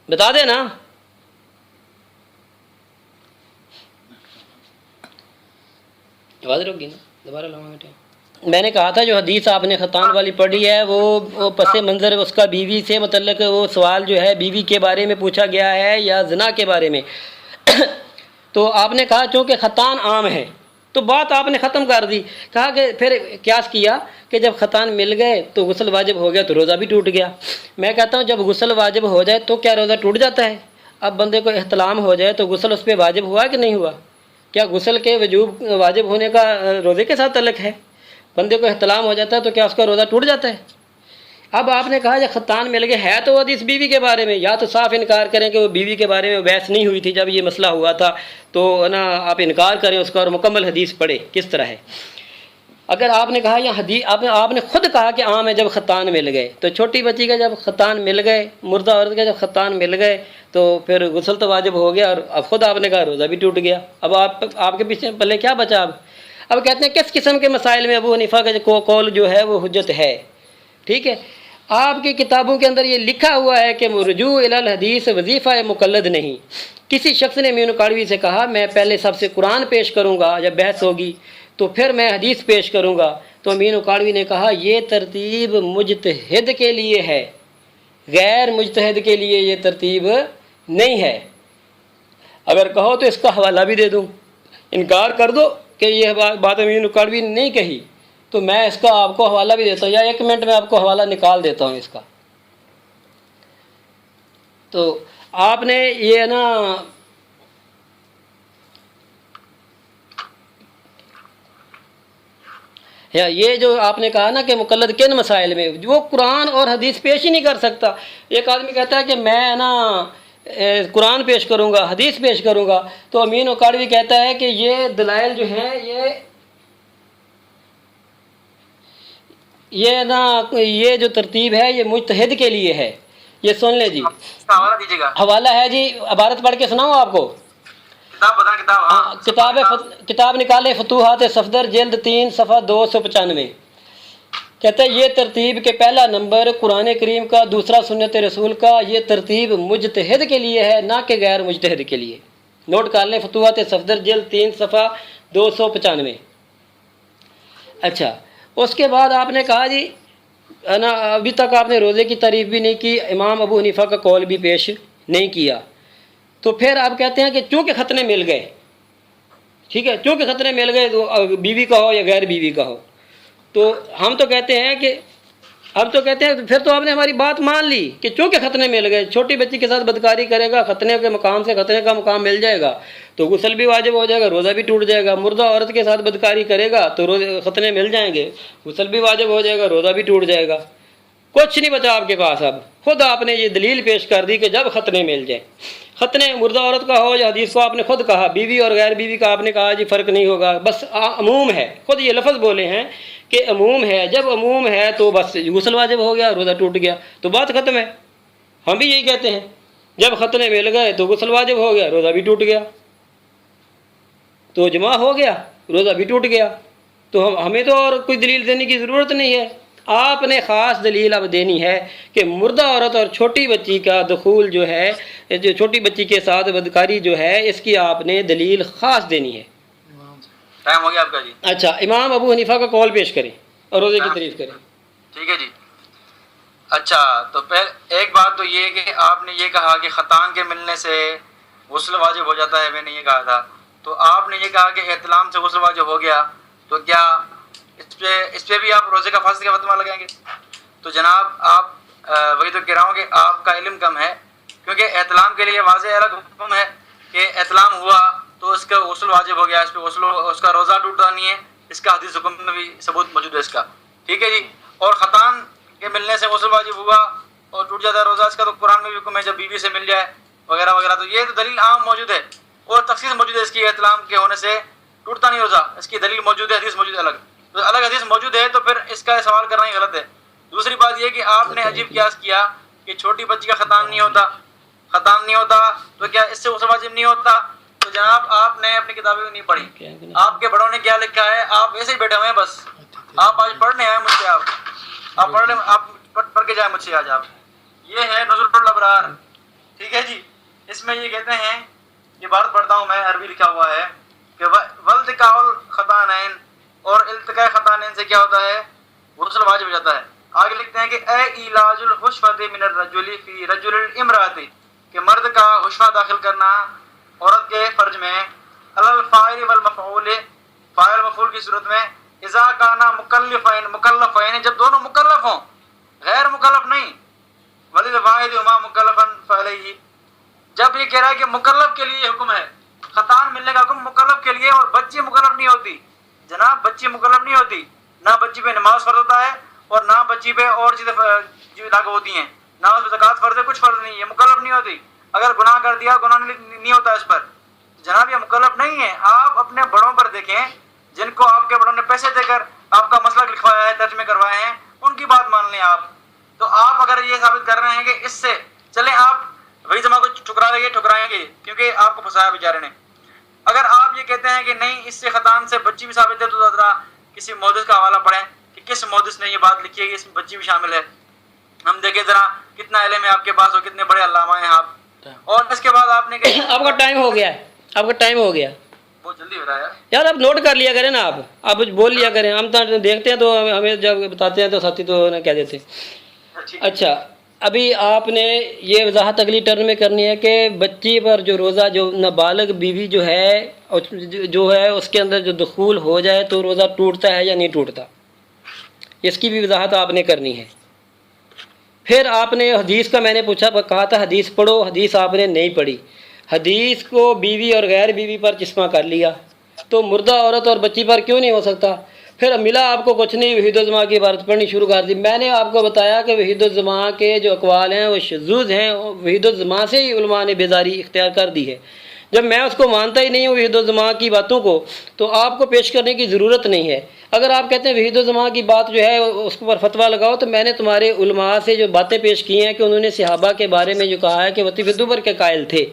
بتا دیں نا۔ آواز رک گئی نا، دوبارہ لگاؤں گا ٹائم۔ میں نے کہا تھا جو حدیث آپ نے ختان والی پڑھی ہے وہ پس منظر اس کا بیوی سے متعلق وہ سوال جو ہے بیوی کے بارے میں پوچھا گیا ہے یا زنا کے بارے میں تو آپ نے کہا چونکہ ختان عام ہے تو بات آپ نے ختم کر دی، کہا کہ پھر قیاس کیا کہ جب ختان مل گئے تو غسل واجب ہو گیا تو روزہ بھی ٹوٹ گیا۔ میں کہتا ہوں جب غسل واجب ہو جائے تو کیا روزہ ٹوٹ جاتا ہے؟ اب بندے کو احتلام ہو جائے تو غسل اس پہ واجب ہوا کہ نہیں ہوا؟ کیا غسل کے وجوب واجب ہونے کا روزے کے ساتھ تعلق ہے؟ بندے کو احتلام ہو جاتا ہے تو کیا اس کا روزہ ٹوٹ جاتا ہے؟ اب آپ نے کہا جب ختان مل گئے ہے تو حدیث بیوی کے بارے میں، یا تو صاف انکار کریں کہ وہ بیوی کے بارے میں بحث نہیں ہوئی تھی جب یہ مسئلہ ہوا تھا، تو نا آپ انکار کریں اس کا اور مکمل حدیث پڑھیں کس طرح ہے۔ اگر آپ نے کہا یا حدیث آپ نے خود کہا کہ عام ہے جب ختان مل گئے، تو چھوٹی بچی کا جب ختان مل گئے، مردہ عورت کا جب ختان مل گئے تو پھر غسل تو واجب ہو گیا، اور اب خود آپ نے کہا روزہ بھی ٹوٹ گیا۔ اب آپ کے پیچھے پہلے کیا بچا؟ اب کہتے ہیں کس قسم کے مسائل میں ابو حنیفہ کا قول جو ہے وہ حجت ہے، ٹھیک ہے؟ آپ کی کتابوں کے اندر یہ لکھا ہوا ہے کہ رجوع الی الحدیث وظیفہ مقلد نہیں۔ کسی شخص نے امین کاڑوی سے کہا میں پہلے سب سے قرآن پیش کروں گا جب بحث ہوگی تو پھر میں حدیث پیش کروں گا، تو امین کاڑوی نے کہا یہ ترتیب مجتہد کے لیے ہے، غیر مجتہد کے لیے یہ ترتیب نہیں ہے۔ اگر کہو تو اس کا حوالہ بھی دے دوں، انکار کر دو کہ یہ بات امین کاڑوی نے نہیں کہی تو میں اس کا آپ کو حوالہ بھی دیتا ہوں، یا 1 منٹ میں آپ کو حوالہ نکال دیتا ہوں اس کا۔ تو آپ نے یہ نا یہ جو آپ نے کہا نا کہ مقلد کن مسائل میں، وہ قرآن اور حدیث پیش ہی نہیں کر سکتا۔ ایک آدمی کہتا ہے کہ میں نا قرآن پیش کروں گا، حدیث پیش کروں گا، تو امین کاڑوی کہتا ہے کہ یہ دلائل جو ہیں یہ جو ترتیب ہے یہ مجتہد کے لیے ہے۔ یہ سن لیں جی، حوالہ دیجیے گا، حوالہ ہے جی، عبارت پڑھ کے سناؤں آپ کو؟ کتاب بتائیں، کتاب کتاب نکالے فتوحات صفدر جلد 3 صفحہ 295۔ کہتا ہے یہ ترتیب کے پہلا نمبر قرآن کریم کا، دوسرا سنت رسول کا، یہ ترتیب مجتہد کے لیے ہے نہ کہ غیر مجتہد کے لیے۔ نوٹ کر لیں، فتوحات صفدر جلد 3 صفحہ 295۔ اچھا، اس کے بعد آپ نے کہا جی نا ابھی تک آپ نے روزے کی تعریف بھی نہیں کی، امام ابو حنیفہ کا قول بھی پیش نہیں کیا، تو پھر آپ کہتے ہیں کہ چونکہ ختنے مل گئے، ٹھیک ہے، چونکہ ختنے مل گئے تو بیوی کا ہو یا غیر بیوی کا ہو، تو ہم تو کہتے ہیں پھر تو آپ نے ہماری بات مان لی کہ چونکہ ختنے مل گئے، چھوٹی بچی کے ساتھ بدکاری کرے گا، ختنے کے مقام سے ختنے کا مقام مل جائے گا تو غسل بھی واجب ہو جائے گا، روزہ بھی ٹوٹ جائے گا۔ مردہ عورت کے ساتھ بدکاری کرے گا تو ختنے مل جائیں گے، غسل بھی واجب ہو جائے گا، روزہ بھی ٹوٹ جائے گا۔ کچھ نہیں بچا آپ کے پاس، اب خود آپ نے یہ دلیل پیش کر دی کہ جب ختنے مل جائیں، ختنے مردہ عورت کا ہو یا حدیث کو آپ نے خود کہا، بیوی اور غیر بیوی کا آپ نے کہا جی فرق نہیں ہوگا، بس عموم ہے، خود یہ لفظ بولے ہیں کہ عموم ہے، جب عموم ہے تو بس غسل واجب ہو گیا، روزہ ٹوٹ گیا، تو بات ختم ہے۔ ہم بھی یہی کہتے ہیں جب ختنے مل گئے تو غسل واجب ہو گیا، روزہ بھی ٹوٹ گیا، تو جمع ہو گیا، روزہ بھی ٹوٹ گیا، تو ہمیں تو اور کوئی دلیل دینے کی ضرورت نہیں ہے۔ آپ نے خاص دلیل اب دینی ہے کہ مردہ عورت اور چھوٹی بچی کا دخول جو ہے، جو چھوٹی بچی کے ساتھ بدکاری جو ہے، اس کی آپ نے دلیل خاص دینی ہے۔ ٹائم ہو گیا آپ کا جی۔ اچھا، امام ابو حنیفہ کا قول پیش کریں اور روزے کی تعریف کریں۔ ٹھیک ہے جی۔ اچھا، تو ایک بات تو یہ ہے کہ آپ نے یہ کہا کہ ختان کے ملنے سے غسل واجب ہو جاتا ہے، میں نے یہ کہا تھا، تو آپ نے یہ کہا کہ احتلام سے غسل واجب ہو گیا، تو کیا اس پہ بھی آپ روزے کا فاسد کا فتویٰ لگائیں گے؟ تو جناب آپ وہی تو کہہ رہا ہوں کہ آپ کا علم کم ہے، کیونکہ احتلام کے لیے واضح الگ حکم ہے کہ احتلام ہوا تو اس کا غسل واجب ہو گیا، اس پہ غسل، اس کا روزہ ٹوٹتا نہیں ہے، اس کا حدیث حکم میں بھی ثبوت موجود ہے اس کا، ٹھیک ہے جی۔ اور ختان کے ملنے سے غسل واجب ہوا اور ٹوٹ جاتا ہے روزہ، اس کا تو قرآن میں بھی حکم ہے جب بیوی سے مل جائے وغیرہ وغیرہ، تو یہ تو دلیل عام موجود ہے اور تخصیص موجود ہے اس کی احتلام کے ہونے سے ٹوٹتا نہیں روزہ، اس کی دلیل موجود ہے، حدیث موجود ہے الگ، تو الگ حدیث موجود ہے تو پھر اس کا سوال کرنا ہی غلط ہے۔ دوسری بات یہ کہ آپ نے عجیب قیاس کیا کہ چھوٹی بچی کا ختان نہیں ہوتا، ختان نہیں ہوتا تو کیا اس سے غسل واجب نہیں ہوتا؟ تو جناب آپ نے اپنی کتابیں نہیں پڑھی، آپ کے بڑوں نے کیا لکھا ہے، آپ ویسے ہی بیٹھے ہوئے ہیں بس، آپ آج پڑھنے آئے مجھ سے، آپ پڑھ لیں، آپ پڑھ کے جائیں مجھ سے آج آپ۔ یہ ہے نظرۃ الابرار، ٹھیک ہے جی۔ اس میں یہ کہتے ہیں، یہ بات پڑھتا ہوں میں، عربی لکھا ہوا ہے کہ والتقاء الخطانین، اور التقاء خطانین سے کیا ہوتا ہے، غسل واجب ہو جاتا ہے۔ آگے لکھتے ہیں کہ اے علاج الحشفۃ من الرجل فی رجل الامرأۃ، کہ مرد کا حشفہ داخل کرنا عورت کے فرج میں، علی الفاعل والمفعول، فاعل مفعول کی صورت میں، اذا کانا مکلفین، جب دونوں مکلف ہوں، غیر مکلف نہیں، وللواحد ہما مکلفا فعلیہ، جب یہ کہہ رہا ہے کہ مکلف کے لیے حکم ہے، ختان ملنے کا حکم مکلف کے لیے، اور بچی مکلف نہیں ہوتی جناب، بچی مکلف نہیں ہوتی، نہ بچی پہ نماز فرض ہوتا ہے اور نہ بچی پہ اور چیزیں جو لاگو ہوتی ہیں، نہ اس پہ زکوٰۃ فرض ہے، کچھ فرض نہیں، یہ مکلف نہیں ہوتی، اگر گناہ کر دیا گناہ نہیں ہوتا اس پر، جناب یہ مکلف نہیں ہے۔ آپ اپنے بڑوں پر دیکھیں جن کو آپ کے بڑوں نے پیسے دے کر آپ کا مسلک لکھوایا ہے، ترجمے کروائے ہیں، ان کی بات مان لیں آپ۔ تو آپ اگر یہ ثابت کر رہے ہیں کہ اس سے چلیں، آپ وہی زماں کو ٹھکرائیں گے کیونکہ آپ کو پھنسایا بیچارے نے۔ اگر آپ یہ کہتے ہیں کہ نہیں اس سے ختان سے بچی بھی ثابت ہے، تو ذرا کسی محدث کا حوالہ پڑھیں کہ کس محدث نے یہ بات لکھی ہے کہ اس میں بچی بھی شامل ہے، ہم دیکھیں ذرا کتنا علم ہے آپ کے پاس اور کتنے بڑے علامہ ہیں آپ۔ اور اس کے بعد آپ نے کہا آپ کا ٹائم ہو گیا ہے، آپ کا ٹائم ہو گیا بہت جلدی ہو رہا ہے یار۔ یار، آپ نوٹ کر لیا کریں نا، آپ بول لیا کریں، ہم تو دیکھتے ہیں تو ہمیں جب بتاتے ہیں تو ساتھی تو کہہ دیتے ہیں۔ اچھا، ابھی آپ نے یہ وضاحت اگلی ٹرن میں کرنی ہے کہ بچی پر جو روزہ، جو نابالغ بیوی جو ہے اس کے اندر جو دخول ہو جائے تو روزہ ٹوٹتا ہے یا نہیں ٹوٹتا، اس کی بھی وضاحت آپ نے کرنی ہے۔ پھر آپ نے حدیث کا، میں نے کہا تھا حدیث پڑھو، حدیث آپ نے نہیں پڑھی، حدیث کو بیوی اور غیر بیوی پر چشمہ کر لیا، تو مردہ عورت اور بچی پر کیوں نہیں ہو سکتا؟ پھر ملا آپ کو کچھ نہیں، وحید الزماں کی عبارت پڑھنی شروع کر دی۔ میں نے آپ کو بتایا کہ وحید الزماں کے جو اقوال ہیں وہ شذوذ ہیں، وحید الزماں سے ہی علماء نے بیزاری اختیار کر دی ہے۔ جب میں اس کو مانتا ہی نہیں ہوں وحید الزماں کی باتوں کو، تو آپ کو پیش کرنے کی ضرورت نہیں ہے۔ اگر آپ کہتے ہیں وحید الزماں کی بات جو ہے اس پر فتویٰ لگاؤ، تو میں نے تمہارے علماء سے جو باتیں پیش کی ہیں کہ انہوں نے صحابہ کے بارے میں جو کہا ہے کہ وطی فی الدبر کے قائل تھے،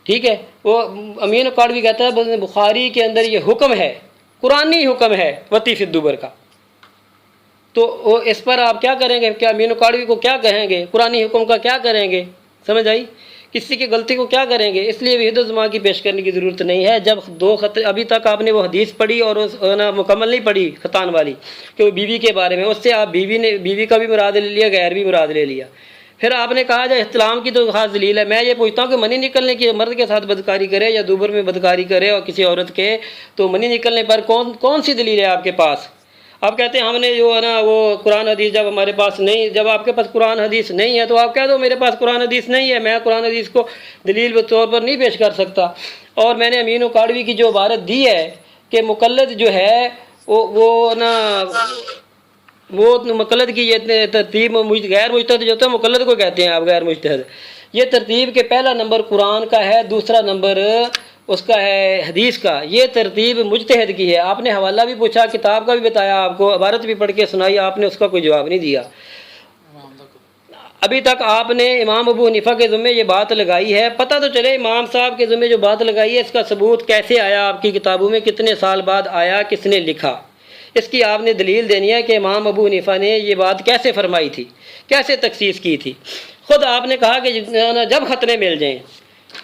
ٹھیک ہے، وہ امین القاڑوی کہتا ہے بخاری کے اندر یہ حکم ہے، قرآنی حکم ہے وطی فی الدبر کا، تو اس پر آپ کیا کریں گے؟ کیا امین القاڑوی کو کیا کہیں گے؟ قرآنی حکم کا کیا کریں گے؟ سمجھ آئی؟ کسی کی غلطی کو کیا کریں گے؟ اس لیے وحید الزماں کی پیش کرنے کی ضرورت نہیں ہے۔ جب ابھی تک آپ نے وہ حدیث پڑھی اور مکمل نہیں پڑھی ختان والی کہ وہ بیوی کے بارے میں، اس سے آپ بیوی کا بھی مراد لے لیا، غیر بھی مراد لے لیا۔ پھر آپ نے کہا جب احتلام کی تو خاص دلیل ہے۔ میں یہ پوچھتا ہوں کہ منی نکلنے کی، مرد کے ساتھ بدکاری کرے یا دوبر میں بدکاری کرے اور کسی عورت کے، تو منی نکلنے پر کون سی دلیل ہے آپ کے پاس؟ آپ کہتے ہیں ہم نے جو ہے نا وہ قرآن حدیث، جب ہمارے پاس نہیں، جب آپ کے پاس قرآن حدیث نہیں ہے تو آپ کہہ دو میرے پاس قرآن حدیث نہیں ہے، میں قرآن حدیث کو دلیل کے طور پر نہیں پیش کر سکتا۔ اور میں نے امین القاڑوی کی جو عبارت دی ہے کہ مقلد جو ہے وہ مقلد کی یہ ترتیب، غیر مجتہد جو ہوتا ہے مقلد کو کہتے ہیں آپ، غیر مجتہد، یہ ترتیب کے پہلا نمبر قرآن کا ہے، دوسرا نمبر اس کا ہے حدیث کا، یہ ترتیب مجتہد کی ہے۔ آپ نے حوالہ بھی پوچھا، کتاب کا بھی بتایا آپ کو، عبارت بھی پڑھ کے سنائی، آپ نے اس کا کوئی جواب نہیں دیا۔ ابھی تک آپ نے امام ابو حنیفہ کے ذمے یہ بات لگائی ہے، پتہ تو چلے امام صاحب کے ذمے جو بات لگائی ہے اس کا ثبوت کیسے آیا آپ کی کتابوں میں، کتنے سال بعد آیا، کس نے لکھا، اس کی آپ نے دلیل دینی ہے کہ امام ابو حنیفہ نے یہ بات کیسے فرمائی تھی، کیسے تخصیص کی تھی۔ خود آپ نے کہا کہ جب ختنے مل جائیں،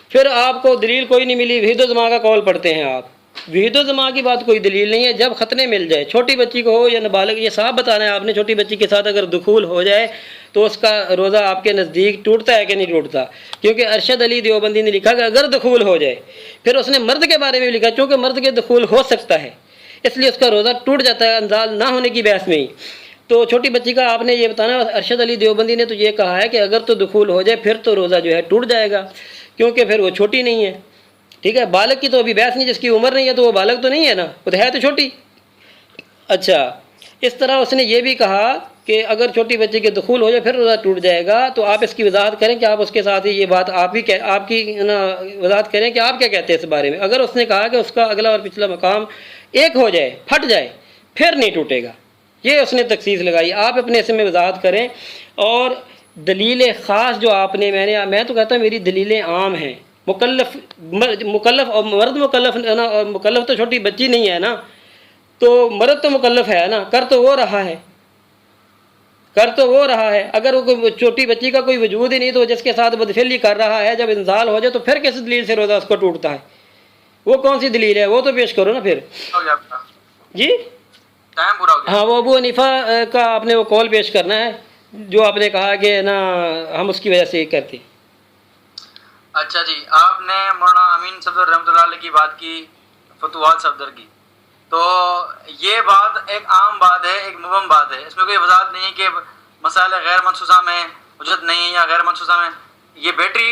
پھر آپ کو دلیل کوئی نہیں ملی، وحید الزماں کا قول پڑھتے ہیں آپ، وحید الزماں کی بات کوئی دلیل نہیں ہے، جب ختنے مل جائے، چھوٹی بچی کو ہو یا نابالغ، یہ صاحب بتانا ہے آپ نے، چھوٹی بچی کے ساتھ اگر دخول ہو جائے تو اس کا روزہ آپ کے نزدیک ٹوٹتا ہے کہ نہیں ٹوٹتا؟ کیونکہ ارشد علی دیوبندی نے لکھا کہ اگر دخول ہو جائے، پھر اس نے مرد کے بارے میں بھی لکھا چونکہ مرد کے دخول ہو سکتا ہے اس لیے اس کا روزہ ٹوٹ جاتا ہے انزال نہ ہونے کی بحث میں ہی۔ تو چھوٹی بچی کا آپ نے یہ بتانا، ارشد علی دیوبندی نے تو یہ کہا ہے کہ اگر تو دخول ہو جائے پھر تو روزہ جو ہے ٹوٹ جائے گا، کیونکہ پھر وہ چھوٹی نہیں ہے، ٹھیک ہے۔ بالغ کی تو ابھی بحث نہیں، جس کی عمر نہیں ہے تو وہ بالغ تو نہیں ہے نا، وہ تو ہے تو چھوٹی۔ اچھا، اس طرح اس نے یہ بھی کہا کہ اگر چھوٹی بچی کے دخول ہو جائے پھر روزہ ٹوٹ جائے گا، تو آپ اس کی وضاحت کریں کہ آپ اس کے ساتھ ہی یہ بات آپ کی وضاحت کریں کہ آپ کیا کہتے ہیں اس بارے میں۔ اگر اس نے کہا کہ اس کا اگلا اور پچھلا مقام ایک ہو جائے، پھٹ جائے، پھر نہیں ٹوٹے گا، یہ اس نے تخصیص لگائی۔ آپ اپنے اسم میں وضاحت کریں، اور دلیل خاص جو آپ نے میں تو کہتا ہوں میری دلیلیں عام ہیں۔ مکلف اور مرد مکلف ہے نا، اور مکلف تو چھوٹی بچی نہیں ہے نا، تو مرد تو مکلف ہے نا، کر تو وہ رہا ہے، اگر وہ چھوٹی بچی کا کوئی وجود ہی نہیں تو جس کے ساتھ بدفعلی کر رہا ہے، جب انزال ہو جائے تو پھر کس دلیل سے روزہ اس کو ٹوٹتا ہے؟ وہ کون سی دلیل ہے؟ وہ تو پیش کرو نا پھر۔ ہو گیا آپ کا جی ٹائم پورا ہو گیا۔ ہاں، وہ ابو حنیفہ کا آپ نے وہ قول پیش کرنا ہے جو آپ نے کہا کہ نا ہم اس کی وجہ سے کرتے۔ اچھا جی، آپ نے مولانا امین صفدر رحمۃ اللہ علیہ کی بات کی، فتوحات صفدر کی، تو یہ بات ایک عام بات ہے، ایک مبہم بات ہے، اس میں کوئی وضاحت نہیں ہے کہ مسائل غیر منصوصہ میں اجرت نہیں ہے یا غیر منصوصہ میں۔ یہ بیٹری